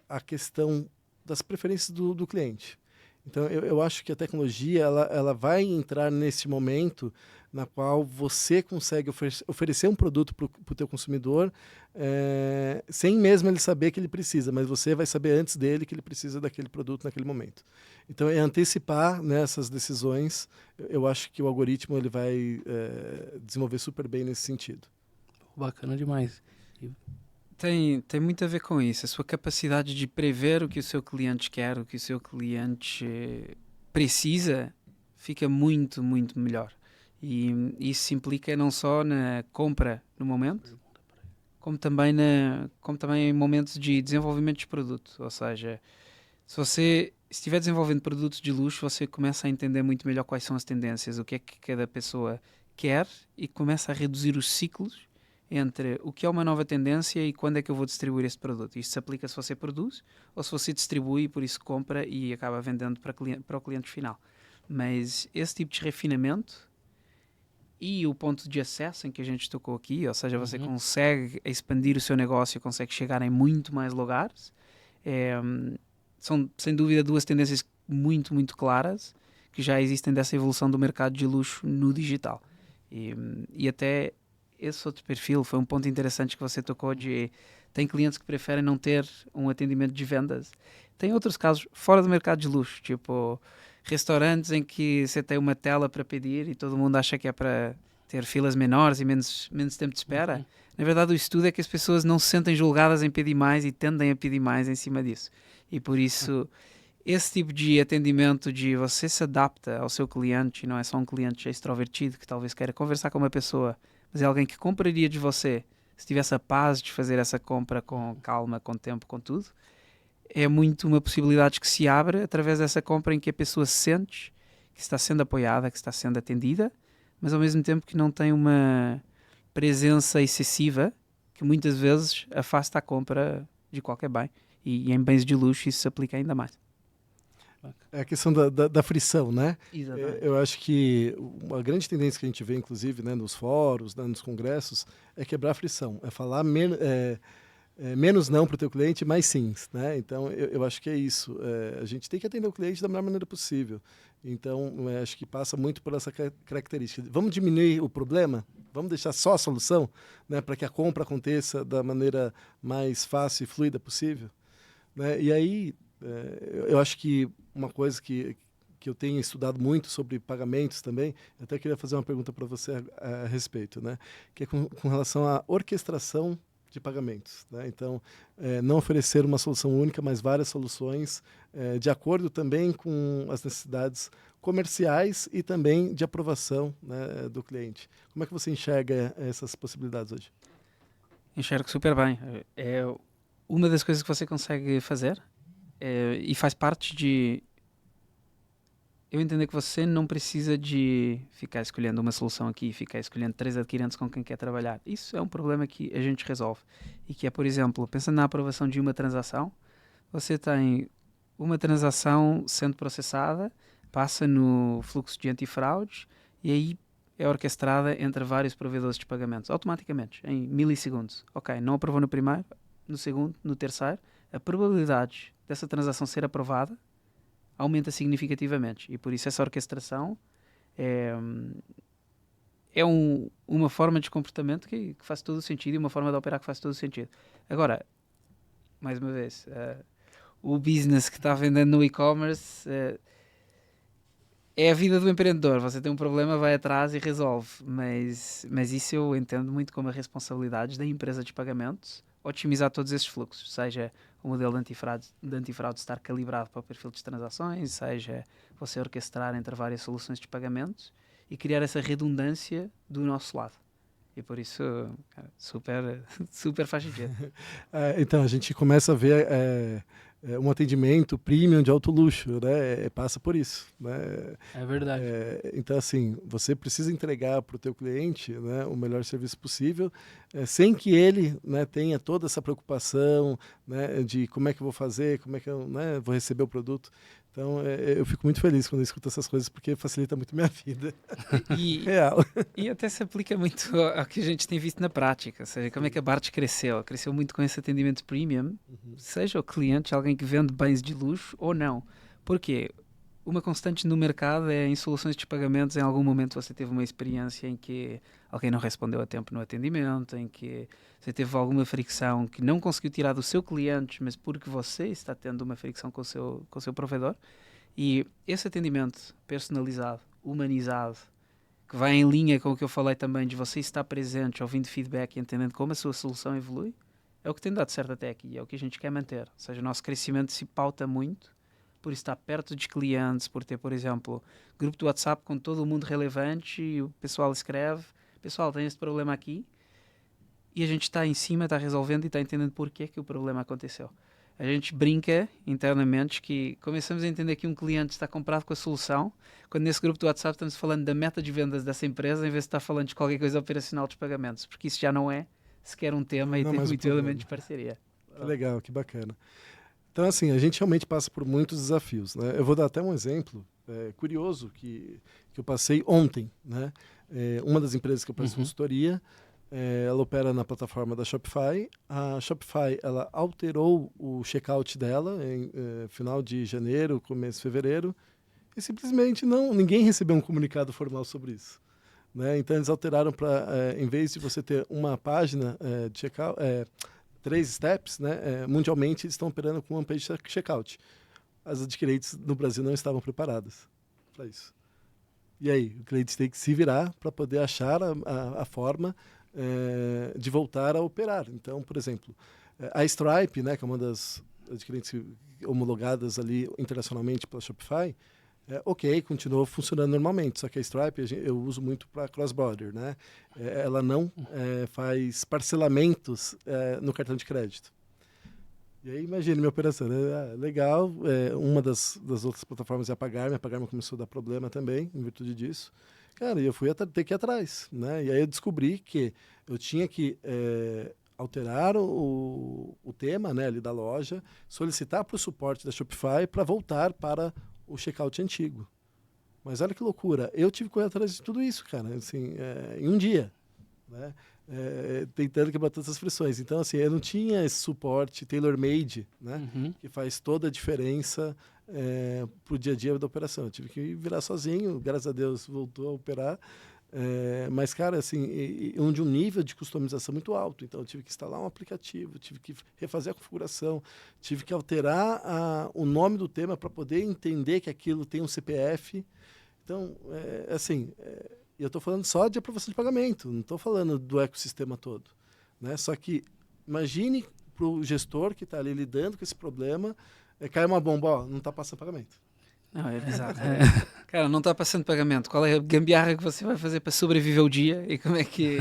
a questão das preferências do cliente. Então, eu acho que a tecnologia ela vai entrar nesse momento na qual você consegue oferecer um produto para o teu consumidor sem mesmo ele saber que ele precisa, mas você vai saber antes dele que ele precisa daquele produto naquele momento. Então, é antecipar nessas decisões. Eu acho que o algoritmo ele vai desenvolver super bem nesse sentido. Bacana demais. Tem muito a ver com isso, a sua capacidade de prever o que o seu cliente quer, o que o seu cliente precisa, fica muito, muito melhor. E isso implica não só na compra no momento, como também em momentos de desenvolvimento de produto. Ou seja, se você estiver desenvolvendo produtos de luxo, você começa a entender muito melhor quais são as tendências, o que é que cada pessoa quer, e começa a reduzir os ciclos entre o que é uma nova tendência e quando é que eu vou distribuir este produto. Isto se aplica se você produz ou se você distribui, por isso compra e acaba vendendo para o cliente final. Mas esse tipo de refinamento e o ponto de acesso em que a gente tocou aqui, ou seja, você consegue expandir o seu negócio, consegue chegar em muito mais lugares, são sem dúvida duas tendências muito, muito claras que já existem dessa evolução do mercado de luxo no digital. E até esse outro perfil foi um ponto interessante que você tocou tem clientes que preferem não ter um atendimento de vendas. Tem outros casos fora do mercado de luxo, tipo restaurantes em que você tem uma tela para pedir e todo mundo acha que é para ter filas menores e menos tempo de espera. Na verdade, o estudo é que as pessoas não se sentem julgadas em pedir mais e tendem a pedir mais em cima disso. E por isso, esse tipo de atendimento de você se adapta ao seu cliente, e não é só um cliente extrovertido que talvez queira conversar com uma pessoa, mas é alguém que compraria de você se tivesse a paz de fazer essa compra com calma, com tempo, com tudo. É muito uma possibilidade que se abre através dessa compra em que a pessoa sente que está sendo apoiada, que está sendo atendida, mas ao mesmo tempo que não tem uma presença excessiva que muitas vezes afasta a compra de qualquer bem. E em bens de luxo isso se aplica ainda mais. É a questão da frição, né? Exatamente. Eu acho que uma grande tendência que a gente vê, inclusive, né, nos fóruns, né, nos congressos, é quebrar a frição, é falar menos não para o teu cliente, mais sim, né? Então, eu acho que é isso. A gente tem que atender o cliente da melhor maneira possível. Então, acho que passa muito por essa característica. Vamos diminuir o problema? Vamos deixar só a solução, né, para que a compra aconteça da maneira mais fácil e fluida possível? Né? E aí, eu acho que uma coisa que eu tenho estudado muito sobre pagamentos também, eu até queria fazer uma pergunta para você a respeito, né? Que é com relação à orquestração de pagamentos. Né? Então, não oferecer uma solução única, mas várias soluções, de acordo também com as necessidades comerciais e também de aprovação, né, do cliente. Como é que você enxerga essas possibilidades hoje? Enxergo super bem. É uma das coisas que você consegue fazer e faz parte de eu entender que você não precisa de ficar escolhendo uma solução aqui e ficar escolhendo 3 adquirentes com quem quer trabalhar. Isso é um problema que a gente resolve. E que é, por exemplo, pensando na aprovação de uma transação, você tem uma transação sendo processada, passa no fluxo de antifraudes e aí é orquestrada entre vários provedores de pagamentos, automaticamente, em milissegundos. Ok, não aprovou no primeiro, no segundo, no terceiro, a probabilidade dessa transação ser aprovada aumenta significativamente e por isso essa orquestração é uma forma de comportamento que faz todo o sentido e uma forma de operar que faz todo o sentido. Agora, mais uma vez, o business que está vendendo no e-commerce é a vida do empreendedor. Você tem um problema, vai atrás e resolve, mas isso eu entendo muito como a responsabilidade da empresa de pagamentos otimizar todos esses fluxos, seja o modelo de antifraude estar calibrado para o perfil de transações, seja você orquestrar entre várias soluções de pagamentos e criar essa redundância do nosso lado. E por isso, cara, super faz sentido. Então, a gente começa a ver um atendimento premium de alto luxo, né? Passa por isso, né? É verdade. Então, assim, você precisa entregar para o teu cliente, né, o melhor serviço possível, sem que ele, né, tenha toda essa preocupação, né, de como é que eu vou fazer, como é que eu, né, vou receber o produto. Então, eu fico muito feliz quando eu escuto essas coisas, porque facilita muito minha vida. Real. E até se aplica muito ao que a gente tem visto na prática, ou seja, como é que a Bart cresceu. Cresceu muito com esse atendimento premium, seja o cliente, alguém que vende bens de luxo ou não. Porquê? Uma constante no mercado é em soluções de pagamentos, em algum momento você teve uma experiência em que alguém não respondeu a tempo no atendimento, em que você teve alguma fricção que não conseguiu tirar do seu cliente, mas porque você está tendo uma fricção com o seu provedor. E esse atendimento personalizado, humanizado, que vai em linha com o que eu falei também de você estar presente, ouvindo feedback e entendendo como a sua solução evolui, é o que tem dado certo até aqui, é o que a gente quer manter. Ou seja, o nosso crescimento se pauta muito por estar perto dos clientes, por ter, por exemplo, grupo do WhatsApp com todo o mundo relevante e o pessoal escreve, pessoal, tem este problema aqui, e a gente está em cima, está resolvendo e está entendendo porquê que o problema aconteceu. A gente brinca internamente que começamos a entender que um cliente está comprado com a solução, quando nesse grupo do WhatsApp estamos falando da meta de vendas dessa empresa, em vez de estar falando de qualquer coisa operacional dos pagamentos, porque isso já não é sequer um tema e tem muito elemento de parceria. Que legal, que bacana. Então, assim, a gente realmente passa por muitos desafios, né? Eu vou dar até um exemplo curioso que eu passei ontem, né? Uma das empresas que eu presto consultoria, ela opera na plataforma da Shopify. A Shopify, ela alterou o checkout dela em final de janeiro, começo de fevereiro, e simplesmente ninguém recebeu um comunicado formal sobre isso. Né? Então, eles alteraram para, em vez de você ter uma página de checkout, 3 steps, né? Mundialmente eles estão operando com one-page checkout. As adquirentes no Brasil não estavam preparadas para isso. E aí, o cliente tem que se virar para poder achar a forma de voltar a operar. Então, por exemplo, a Stripe, né, que é uma das adquirentes homologadas ali internacionalmente pela Shopify, continuou funcionando normalmente, só que a Stripe eu uso muito para cross-border, né? Ela não faz parcelamentos no cartão de crédito. E aí, imagina minha operação, né? Legal, uma das outras plataformas é a Pagar.me começou a dar problema também, em virtude disso. Cara, e eu fui ter que ir atrás, né? E aí eu descobri que eu tinha que alterar o tema, né, ali da loja, solicitar para o suporte da Shopify para voltar para o checkout antigo. Mas olha que loucura, eu tive que correr atrás de tudo isso, cara, assim, em um dia, né? Tentando quebrar todas as frições. Então, assim, eu não tinha esse suporte tailor-made, né? Que faz toda a diferença para o dia a dia da operação. Eu tive que virar sozinho, graças a Deus voltou a operar. Mas, cara, assim, de um nível de customização muito alto. Então, eu tive que instalar um aplicativo, tive que refazer a configuração, tive que alterar o nome do tema para poder entender que aquilo tem um CPF. Então, eu estou falando só de aprovação de pagamento, não estou falando do ecossistema todo, né? Só que imagine para o gestor que está ali lidando com esse problema, cai uma bomba, ó, não está passando pagamento. Não, é bizarro. Cara, não está passando pagamento. Qual é a gambiarra que você vai fazer para sobreviver o dia e como é que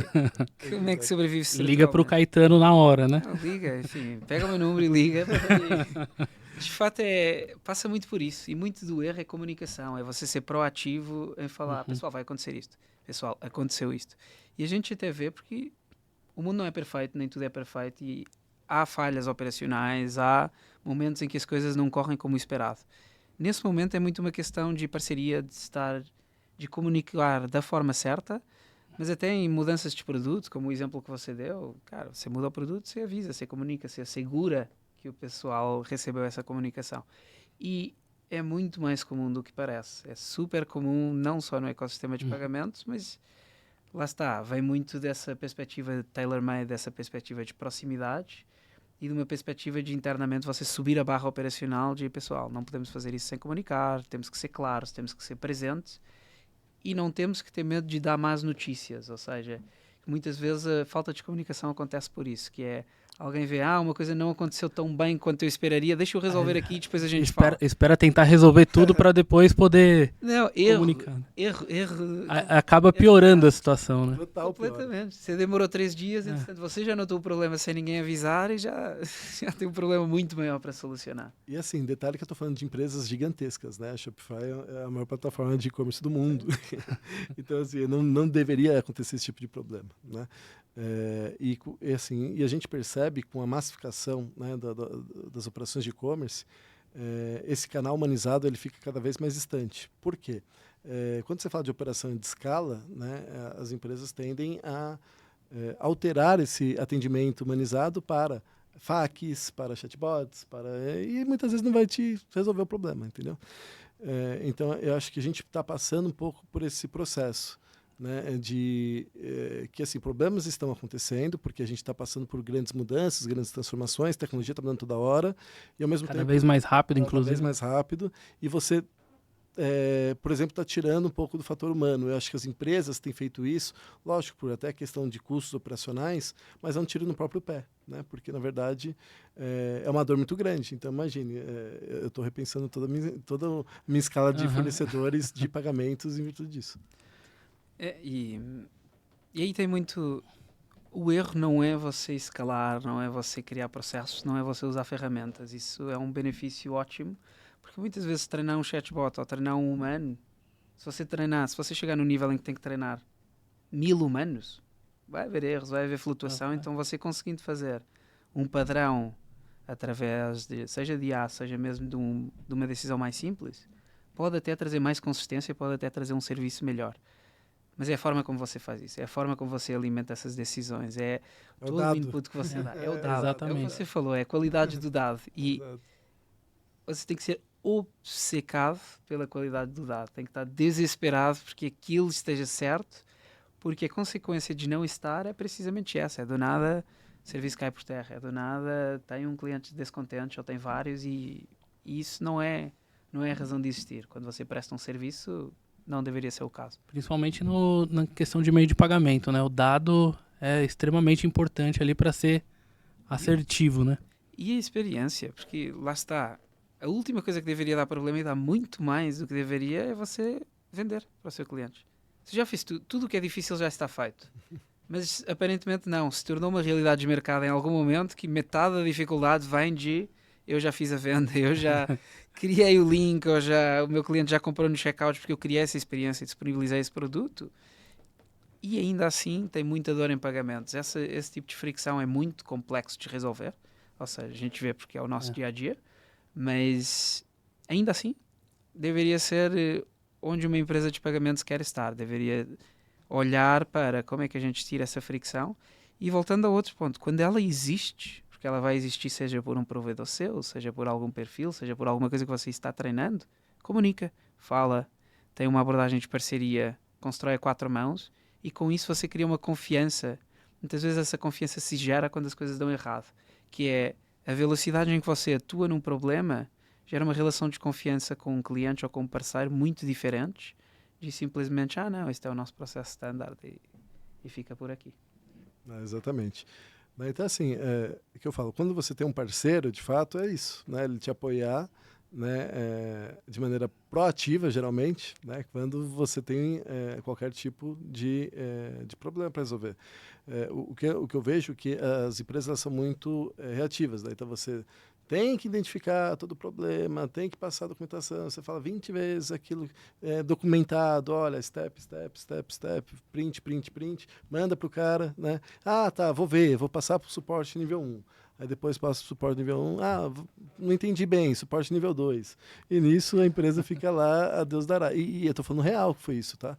sobrevive? Liga para o Caetano na hora, né? Não, liga, enfim, pega o meu número e liga. De fato, passa muito por isso. E muito do erro é comunicação. É você ser proativo em falar, pessoal, vai acontecer isto. Pessoal, aconteceu isto. E a gente até vê porque o mundo não é perfeito, nem tudo é perfeito. E há falhas operacionais, há momentos em que as coisas não correm como esperado. Nesse momento é muito uma questão de parceria, de comunicar da forma certa, mas até em mudanças de produto, como o exemplo que você deu, cara, você muda o produto, você avisa, você comunica, você assegura que o pessoal recebeu essa comunicação. E é muito mais comum do que parece. É super comum, não só no ecossistema de pagamentos, mas lá está, vem muito dessa perspectiva tailor-made, dessa perspectiva de proximidade e de uma perspectiva de internamente você subir a barra operacional de pessoal, não podemos fazer isso sem comunicar, temos que ser claros, temos que ser presentes e não temos que ter medo de dar más notícias, ou seja, muitas vezes a falta de comunicação acontece por isso, que é alguém vê, uma coisa não aconteceu tão bem quanto eu esperaria, deixa eu resolver aqui e depois a gente fala. Espera tentar resolver tudo para depois poder comunicar. Erro. Acaba piorando a situação, né? Total, completamente. Você demorou 3 dias, entretanto, você já notou o problema sem ninguém avisar e já tem um problema muito maior para solucionar. E assim, detalhe que eu estou falando de empresas gigantescas, né? A Shopify é a maior plataforma de e-commerce do mundo. Então, assim, não deveria acontecer esse tipo de problema, né? E a gente percebe com a massificação, né, das operações de e-commerce, esse canal humanizado ele fica cada vez mais distante. Por quê? Quando você fala de operação de escala, né, as empresas tendem a alterar esse atendimento humanizado para facs, para chatbots, e muitas vezes não vai te resolver o problema, entendeu? Então, eu acho que a gente está passando um pouco por esse processo, né, que assim, problemas estão acontecendo porque a gente está passando por grandes mudanças, grandes transformações, tecnologia está mudando toda hora e ao mesmo tempo cada vez mais rápido, inclusive. Cada vez mais rápido e você, por exemplo, está tirando um pouco do fator humano. Eu acho que as empresas têm feito isso, lógico, por até questão de custos operacionais, mas é um tiro no próprio pé, né? Porque, na verdade, é uma dor muito grande. Então, imagine, eu estou repensando toda a minha escala de fornecedores de pagamentos em virtude disso. E aí tem muito... O erro não é você escalar, não é você criar processos, não é você usar ferramentas. Isso é um benefício ótimo, porque muitas vezes treinar um chatbot ou treinar um humano, se você chegar no nível em que tem que treinar 1000 humanos, vai haver erros, vai haver flutuação. Então você conseguindo fazer um padrão através seja de IA, seja mesmo de uma decisão mais simples, pode até trazer mais consistência, pode até trazer um serviço melhor. Mas é a forma como você faz isso, é a forma como você alimenta essas decisões, é todo o input que você dá, é o dado, Exatamente. é o que você falou, é a qualidade do dado. E você tem que ser obcecado pela qualidade do dado, tem que estar desesperado porque aquilo esteja certo, porque a consequência de não estar é precisamente essa, é do nada o serviço cai por terra, é do nada tem um cliente descontente ou tem vários e isso não é a razão de existir. Quando você presta um serviço, não deveria ser o caso. Principalmente na questão de meio de pagamento, né? O dado é extremamente importante ali para ser assertivo, né? E a experiência, porque lá está, a última coisa que deveria dar problema e dar muito mais do que deveria é você vender para o seu cliente. Você já fez tudo o que é difícil já está feito. Mas aparentemente não, se tornou uma realidade de mercado em algum momento que metade da dificuldade vem de eu já fiz a venda, eu já criei o link, o meu cliente já comprou no checkout porque eu criei essa experiência e disponibilizei esse produto. E ainda assim tem muita dor em pagamentos. Esse tipo de fricção é muito complexo de resolver. Ou seja, a gente vê porque é o nosso dia a dia. Mas ainda assim deveria ser onde uma empresa de pagamentos quer estar. Deveria olhar para como é que a gente tira essa fricção. E voltando a outro ponto, quando ela existe, porque ela vai existir seja por um provedor seu, seja por algum perfil, seja por alguma coisa que você está treinando, comunica, fala, tem uma abordagem de parceria, constrói a 4 mãos e com isso você cria uma confiança. Muitas vezes essa confiança se gera quando as coisas dão errado, que é a velocidade em que você atua num problema gera uma relação de confiança com um cliente ou com um parceiro muito diferentes de simplesmente, não, este é o nosso processo standard e fica por aqui. Exatamente. Então, assim, o que eu falo, quando você tem um parceiro, de fato, é isso, né? Ele te apoiar, né, de maneira proativa, geralmente, né, quando você tem qualquer tipo de problema para resolver. O que eu vejo é que as empresas elas são muito reativas, né? Então você tem que identificar todo o problema, tem que passar a documentação, você fala 20 vezes aquilo documentado, olha, step, print, manda para o cara, né? Tá, vou passar para o suporte nível 1. Aí depois passa para o suporte nível 1, não entendi bem, suporte nível 2. E nisso a empresa fica lá, a Deus dará. E eu estou falando real que foi isso, tá?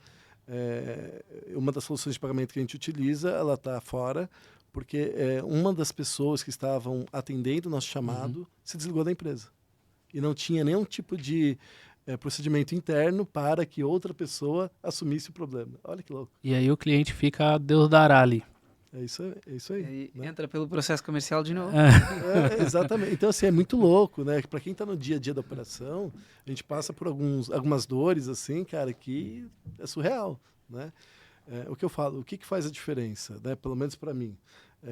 Uma das soluções de pagamento que a gente utiliza, ela está fora, porque uma das pessoas que estavam atendendo o nosso chamado se desligou da empresa. E não tinha nenhum tipo de procedimento interno para que outra pessoa assumisse o problema. Olha que louco. E aí o cliente fica Deus dará ali. É isso aí. Né? Entra pelo processo comercial de novo. Exatamente. Então, assim, é muito louco, né? Para quem está no dia a dia da operação, a gente passa por algumas dores, assim, cara, que é surreal, né? O que eu falo, o que faz a diferença, né? Pelo menos para mim,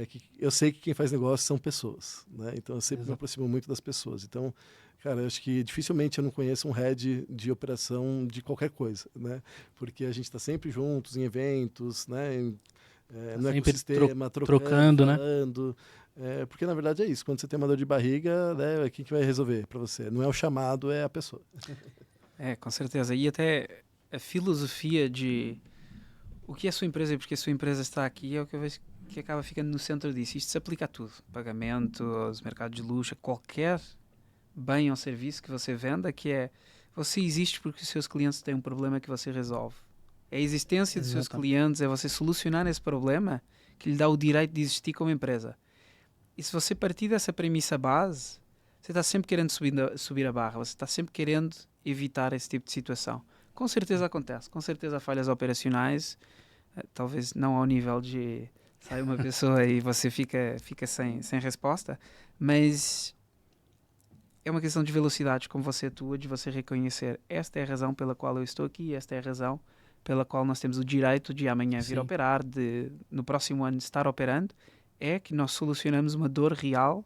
que eu sei que quem faz negócio são pessoas, né? Então eu sempre me aproximo muito das pessoas. Então, cara, eu acho que dificilmente eu não conheço um head de operação de qualquer coisa, né? Porque a gente está sempre juntos em eventos, né? No ecossistema, trocando, falando, né? Porque na verdade é isso. Quando você tem uma dor de barriga, né? Quem que vai resolver para você? Não é o chamado, é a pessoa. Com certeza. E até a filosofia de o que é a sua empresa e porque a sua empresa está aqui é o que eu vejo que acaba ficando no centro disso. Isto se aplica a tudo. Pagamento, aos mercados de luxo, qualquer bem ou serviço que você venda, que é você existe porque os seus clientes têm um problema que você resolve. É a existência dos seus clientes, é você solucionar esse problema que lhe dá o direito de existir como empresa. E se você partir dessa premissa base, você está sempre querendo subir a barra, você está sempre querendo evitar esse tipo de situação. Com certeza acontece, com certeza há falhas operacionais, talvez não ao nível de sai uma pessoa e você fica sem resposta, mas é uma questão de velocidade, como você atua, de você reconhecer esta é a razão pela qual eu estou aqui, esta é a razão pela qual nós temos o direito de amanhã vir operar, de no próximo ano estar operando, é que nós solucionamos uma dor real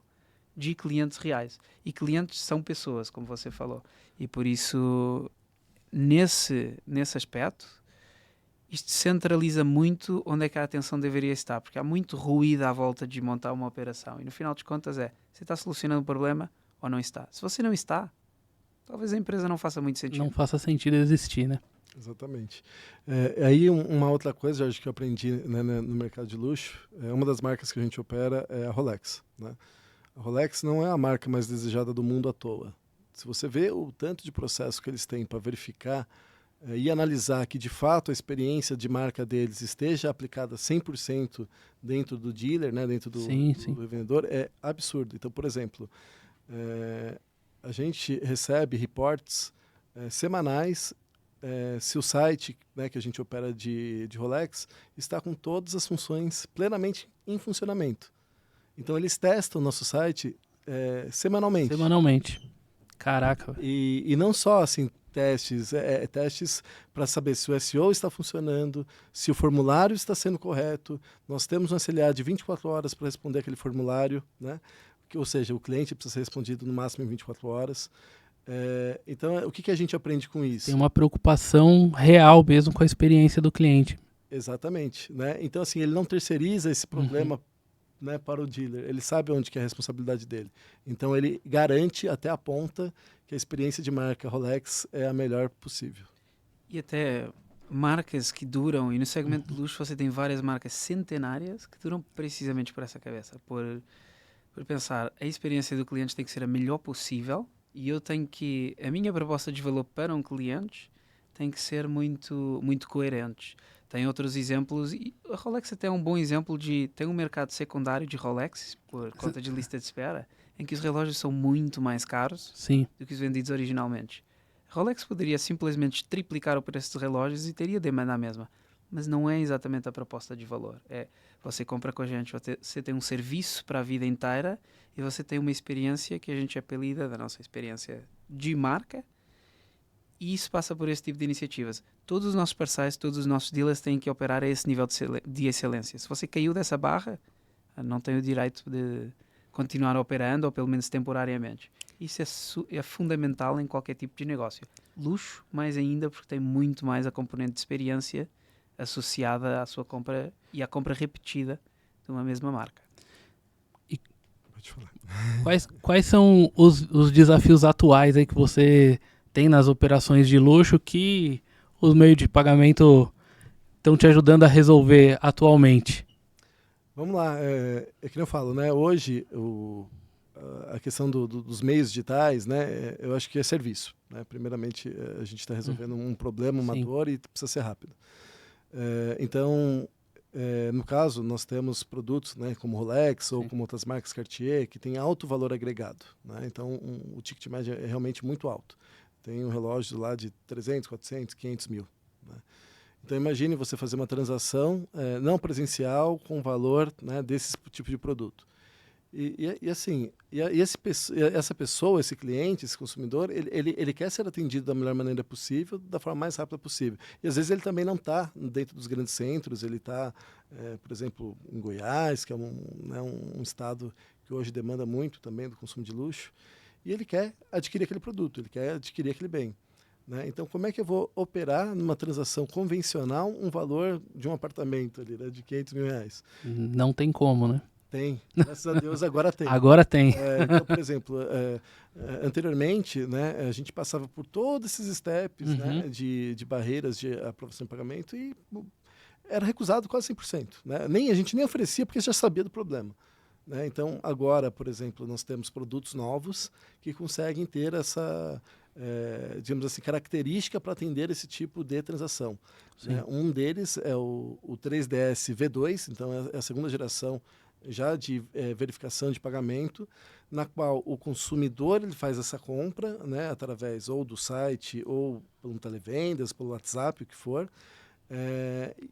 de clientes reais. E clientes são pessoas, como você falou. E por isso, nesse aspecto, isto centraliza muito onde é que a atenção deveria estar, porque há muito ruído à volta de montar uma operação. E no final de contas você está solucionando um problema ou não está? Se você não está, talvez a empresa não faça muito sentido. Não faça sentido existir, né? Exatamente. Aí uma outra coisa, Jorge, que eu aprendi, né, no mercado de luxo, uma das marcas que a gente opera é a Rolex, né? A Rolex não é a marca mais desejada do mundo à toa. Se você vê o tanto de processo que eles têm para verificar e analisar que, de fato, a experiência de marca deles esteja aplicada 100% dentro do dealer, né, dentro do revendedor, é absurdo. Então, por exemplo, a gente recebe reports semanais se o site, né, que a gente opera de Rolex está com todas as funções plenamente em funcionamento. Então, eles testam o nosso site semanalmente. Semanalmente. Caraca. E não só assim, testes para saber se o SEO está funcionando, se o formulário está sendo correto. Nós temos um SLA de 24 horas para responder aquele formulário, né? Ou seja, o cliente precisa ser respondido no máximo em 24 horas. Então, o que a gente aprende com isso? Tem uma preocupação real mesmo com a experiência do cliente. Exatamente, né? Então, assim, ele não terceiriza esse problema né, para o dealer. Ele sabe onde que é a responsabilidade dele. Então, ele garante até a ponta que a experiência de marca Rolex é a melhor possível. E até marcas que duram, e no segmento de luxo você tem várias marcas centenárias que duram precisamente por essa cabeça, por pensar, a experiência do cliente tem que ser a melhor possível E eu tenho que... A minha proposta de valor para um cliente tem que ser muito, muito coerente. Tem outros exemplos, e a Rolex até é um bom exemplo de... Tem um mercado secundário de Rolex, por conta de lista de espera, em que os relógios são muito mais caros Sim. do que os vendidos originalmente. A Rolex poderia simplesmente triplicar o preço dos relógios e teria demanda a mesma. Mas não é exatamente a proposta de valor. É, você compra com a gente, você tem um serviço para a vida inteira e você tem uma experiência que a gente apelida da nossa experiência de marca, e isso passa por esse tipo de iniciativas. Todos os nossos parceiros, todos os nossos dealers têm que operar a esse nível de excelência. Se você caiu dessa barra, não tem o direito de continuar operando, ou pelo menos temporariamente. Isso é fundamental em qualquer tipo de negócio. Luxo, mais ainda, porque tem muito mais a componente de experiência associada à sua compra e à compra repetida de uma mesma marca. Pode falar. Quais são os desafios atuais aí que você tem nas operações de luxo que os meios de pagamento estão te ajudando a resolver atualmente? Vamos lá, é que eu falo, né? Hoje a questão dos meios digitais, né? Eu acho que é serviço, né? Primeiramente, a gente está resolvendo um problema, uma Sim. dor, e precisa ser rápido. Então, no caso, nós temos produtos, né, como Rolex ou Sim. como outras marcas Cartier, que tem alto valor agregado, né? Então, o ticket médio é realmente muito alto. Tem um relógio lá de 300, 400, 500 mil, né? Então, imagine você fazer uma transação não presencial com valor, né, desse tipo de produto. Essa pessoa, esse cliente, esse consumidor, ele quer ser atendido da melhor maneira possível, da forma mais rápida possível. E às vezes ele também não está dentro dos grandes centros, ele está, por exemplo, em Goiás, que é um estado que hoje demanda muito também do consumo de luxo, e ele quer adquirir aquele produto, ele quer adquirir aquele bem, né? Então, como é que eu vou operar numa transação convencional um valor de um apartamento ali, né, de 500 mil reais? Não tem como, né? Tem, graças a Deus agora tem. Agora tem. Então, por exemplo, anteriormente, né, a gente passava por todos esses steps, né, de barreiras de aprovação de pagamento e era recusado quase 100%. Né? A gente nem oferecia porque já sabia do problema. Né? Então, agora, por exemplo, nós temos produtos novos que conseguem ter essa, digamos assim, característica para atender esse tipo de transação. Né? Um deles é o 3DS V2, então é a segunda geração já de verificação de pagamento, na qual o consumidor ele faz essa compra, né, através ou do site ou pelo televendas, pelo WhatsApp, o que for.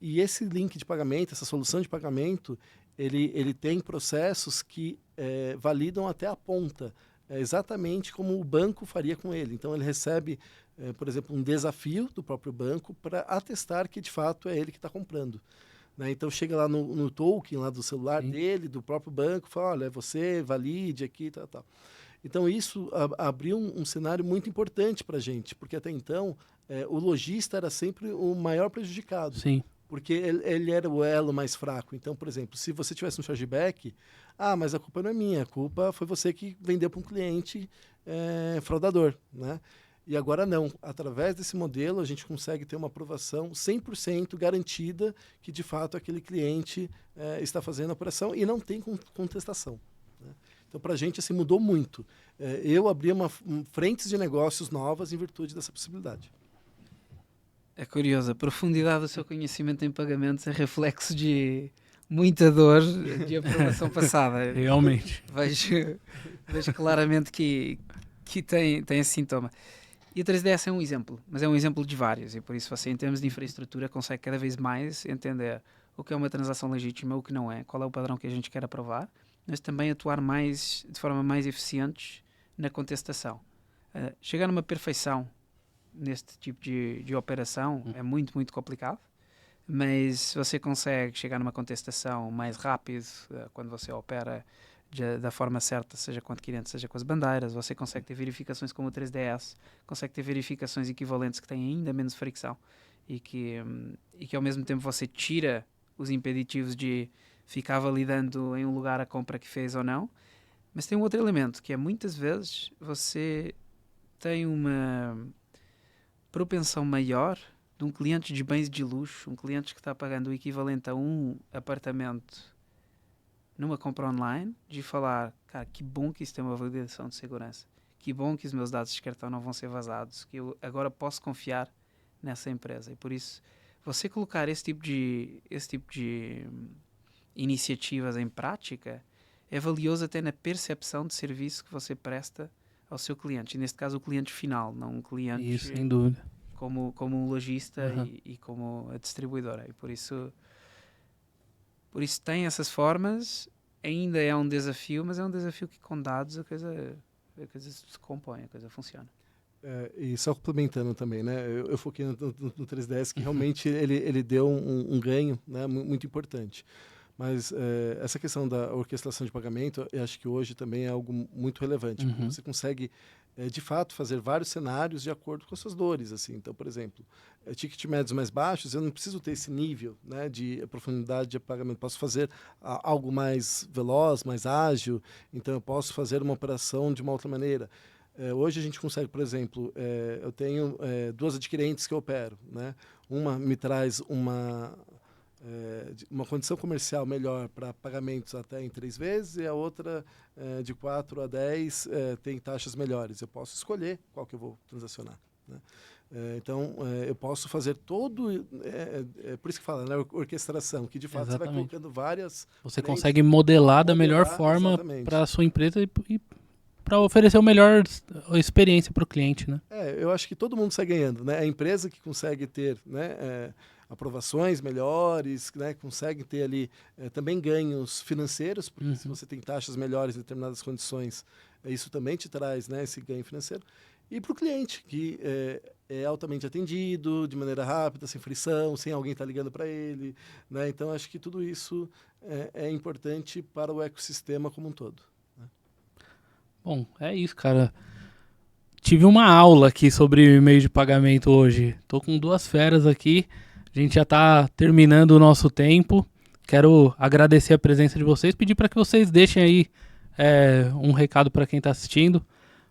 E esse link de pagamento, essa solução de pagamento, ele tem processos que validam até a ponta, exatamente como o banco faria com ele. Então, ele recebe, por exemplo, um desafio do próprio banco para atestar que, de fato, é ele que está comprando. Né? Então, chega lá no token lá do celular dele, do próprio banco, fala, olha, é você, valide aqui, tal, tal. Então, isso abriu um cenário muito importante para a gente, porque até então, o lojista era sempre o maior prejudicado. Sim. Porque ele era o elo mais fraco. Então, por exemplo, se você tivesse um chargeback, mas a culpa não é minha, a culpa foi você que vendeu para um cliente fraudador, né? E agora não. Através desse modelo, a gente consegue ter uma aprovação 100% garantida que, de fato, aquele cliente está fazendo a operação e não tem contestação. Né? Então, para a gente, assim, mudou muito. Eu abri frentes de negócios novas em virtude dessa possibilidade. É curioso, a profundidade do seu conhecimento em pagamentos é reflexo de muita dor de aprovação passada. Realmente. Vejo claramente que tem esse sintoma. E o 3DS é um exemplo, mas é um exemplo de vários, e por isso você, em termos de infraestrutura, consegue cada vez mais entender o que é uma transação legítima, o que não é, qual é o padrão que a gente quer aprovar, mas também atuar de forma mais eficiente na contestação. Chegar numa perfeição neste tipo de operação é muito, muito complicado, mas se você consegue chegar numa contestação mais rápido, quando você opera da forma certa, seja com o adquirente, seja com as bandeiras, você consegue ter verificações como o 3DS, consegue ter verificações equivalentes que têm ainda menos fricção e que ao mesmo tempo você tira os impeditivos de ficar validando em um lugar a compra que fez ou não. Mas tem um outro elemento, que é muitas vezes você tem uma propensão maior de um cliente de bens de luxo, um cliente que está pagando o equivalente a um apartamento numa compra online, de falar, cara, que bom que isso tem uma validação de segurança, que bom que os meus dados de cartão não vão ser vazados, que eu agora posso confiar nessa empresa. E por isso, você colocar esse tipo de iniciativas em prática é valioso até na percepção de serviço que você presta ao seu cliente. E neste caso, o cliente final, não um cliente Isso, sem dúvida. como um lojista Uhum. e como a distribuidora. E por isso tem essas formas, ainda é um desafio, mas é um desafio que com dados a coisa se compõe, a coisa funciona. E só complementando também, né? Eu foquei no 3DS, que realmente ele deu um ganho, né, muito importante. Mas essa questão da orquestração de pagamento, eu acho que hoje também é algo muito relevante. Porque você consegue, de fato, fazer vários cenários de acordo com as suas dores. Assim. Então, por exemplo, ticket médios mais baixos, eu não preciso ter esse nível, né, de profundidade de pagamento. Posso fazer algo mais veloz, mais ágil. Então, eu posso fazer uma operação de uma outra maneira. Hoje a gente consegue, por exemplo, eu tenho 2 adquirentes que eu opero, né? Uma me traz uma condição comercial melhor para pagamentos até em 3 vezes e a outra de 4 a 10 tem taxas melhores. Eu posso escolher qual que eu vou transacionar, né? Então, eu posso fazer todo... por isso que fala, né? Orquestração, que de fato Exatamente. você vai colocando várias... Você consegue modelar da melhor forma para a sua empresa e para oferecer a melhor experiência para o cliente, né? Eu acho que todo mundo sai ganhando, né? A empresa que consegue ter, né, aprovações melhores, né, consegue ter ali também ganhos financeiros, porque se você tem taxas melhores em determinadas condições, isso também te traz, né, esse ganho financeiro. E para o cliente, que é altamente atendido, de maneira rápida, sem frição, sem alguém estar ligando para ele, né? Então, acho que tudo isso é importante para o ecossistema como um todo. Bom, é isso, cara. Tive uma aula aqui sobre meio de pagamento hoje. Tô com 2 feras aqui. A gente já tá terminando o nosso tempo. Quero agradecer a presença de vocês. Pedir para que vocês deixem aí um recado para quem tá assistindo.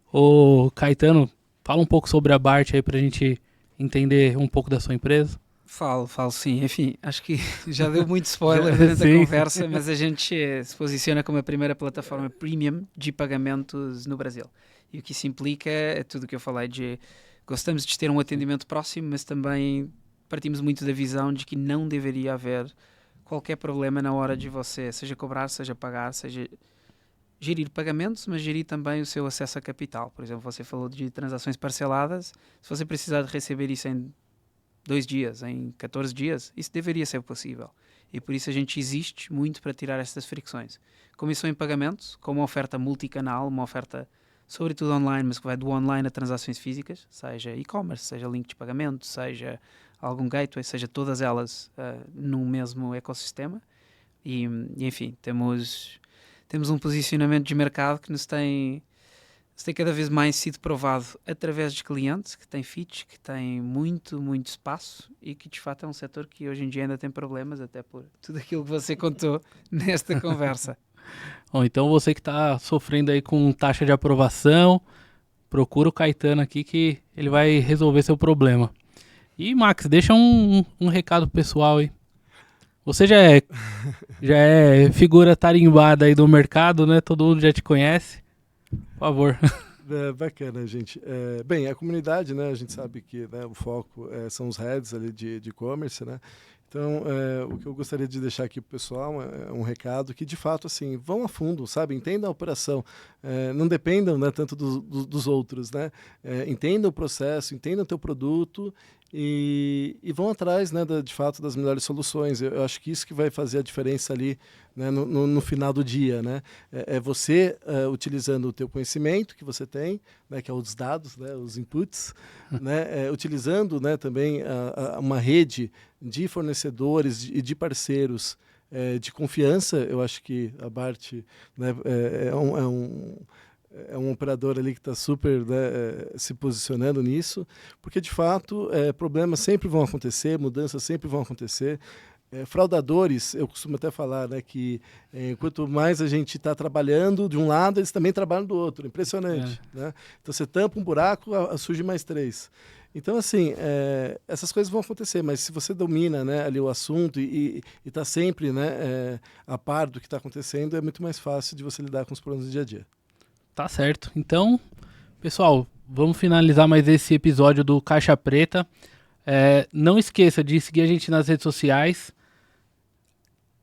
Ô, Caetano, fala um pouco sobre a Bart aí pra gente entender um pouco da sua empresa. Falo sim. Enfim, acho que já deu muito spoiler durante a conversa, mas a gente se posiciona como a primeira plataforma premium de pagamentos no Brasil. E o que isso implica é tudo o que eu falei de... Gostamos de ter um atendimento próximo, mas também partimos muito da visão de que não deveria haver qualquer problema na hora de você, seja cobrar, seja pagar, seja gerir pagamentos, mas gerir também o seu acesso a capital. Por exemplo, você falou de transações parceladas. Se você precisar de receber isso em 2 dias, em 14 dias, isso deveria ser possível. E por isso a gente existe muito para tirar estas fricções. Comissão em pagamentos, com uma oferta multicanal, uma oferta sobretudo online, mas que vai do online a transações físicas, seja e-commerce, seja link de pagamento, seja algum gateway, seja todas elas no mesmo ecossistema. E enfim, temos um posicionamento de mercado que nos tem cada vez mais sido provado através de clientes que têm features, que têm muito espaço e que de fato é um setor que hoje em dia ainda tem problemas, até por tudo aquilo que você contou nesta conversa. Bom, então você que está sofrendo aí com taxa de aprovação, procura o Caetano aqui que ele vai resolver seu problema. E Max, deixa um recado pessoal aí. Você já é figura tarimbada aí do mercado, né? Todo mundo já te conhece. Por favor. Bacana, gente. Bem, a comunidade, né? A gente sabe que, né, o foco são os heads ali de e-commerce, né? Então, o que eu gostaria de deixar aqui para o pessoal é um recado que, de fato, assim, vão a fundo, sabe? Entendam a operação. Não dependam, né, tanto dos outros, né? Entendam o processo, entendam o teu produto e vão atrás, né, de fato, das melhores soluções. Eu acho que isso que vai fazer a diferença ali, né, no final do dia, né? É você utilizando o teu conhecimento que você tem, né, que é os dados, né, os inputs, né, utilizando, né, também uma rede de fornecedores e de parceiros de confiança. Eu acho que a Bart, né, é um operador ali que está super, né, se posicionando nisso, porque de fato problemas sempre vão acontecer, mudanças sempre vão acontecer. Fraudadores, eu costumo até falar, né, que quanto mais a gente está trabalhando de um lado, eles também trabalham do outro. Impressionante. Né? Então você tampa um buraco, surge mais 3. Então, assim, essas coisas vão acontecer, mas se você domina, né, ali o assunto e está sempre, né, a par do que está acontecendo, é muito mais fácil de você lidar com os problemas do dia a dia. Tá certo. Então, Pessoal, vamos finalizar mais esse episódio do Caixa Preta. Não esqueça de seguir a gente nas redes sociais.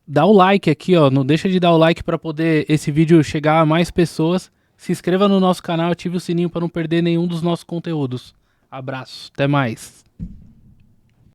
Dá o like aqui, ó. Não deixa de dar o like para poder esse vídeo chegar a mais pessoas. Se inscreva no nosso canal, ative o sininho para não perder nenhum dos nossos conteúdos. Abraço, até mais.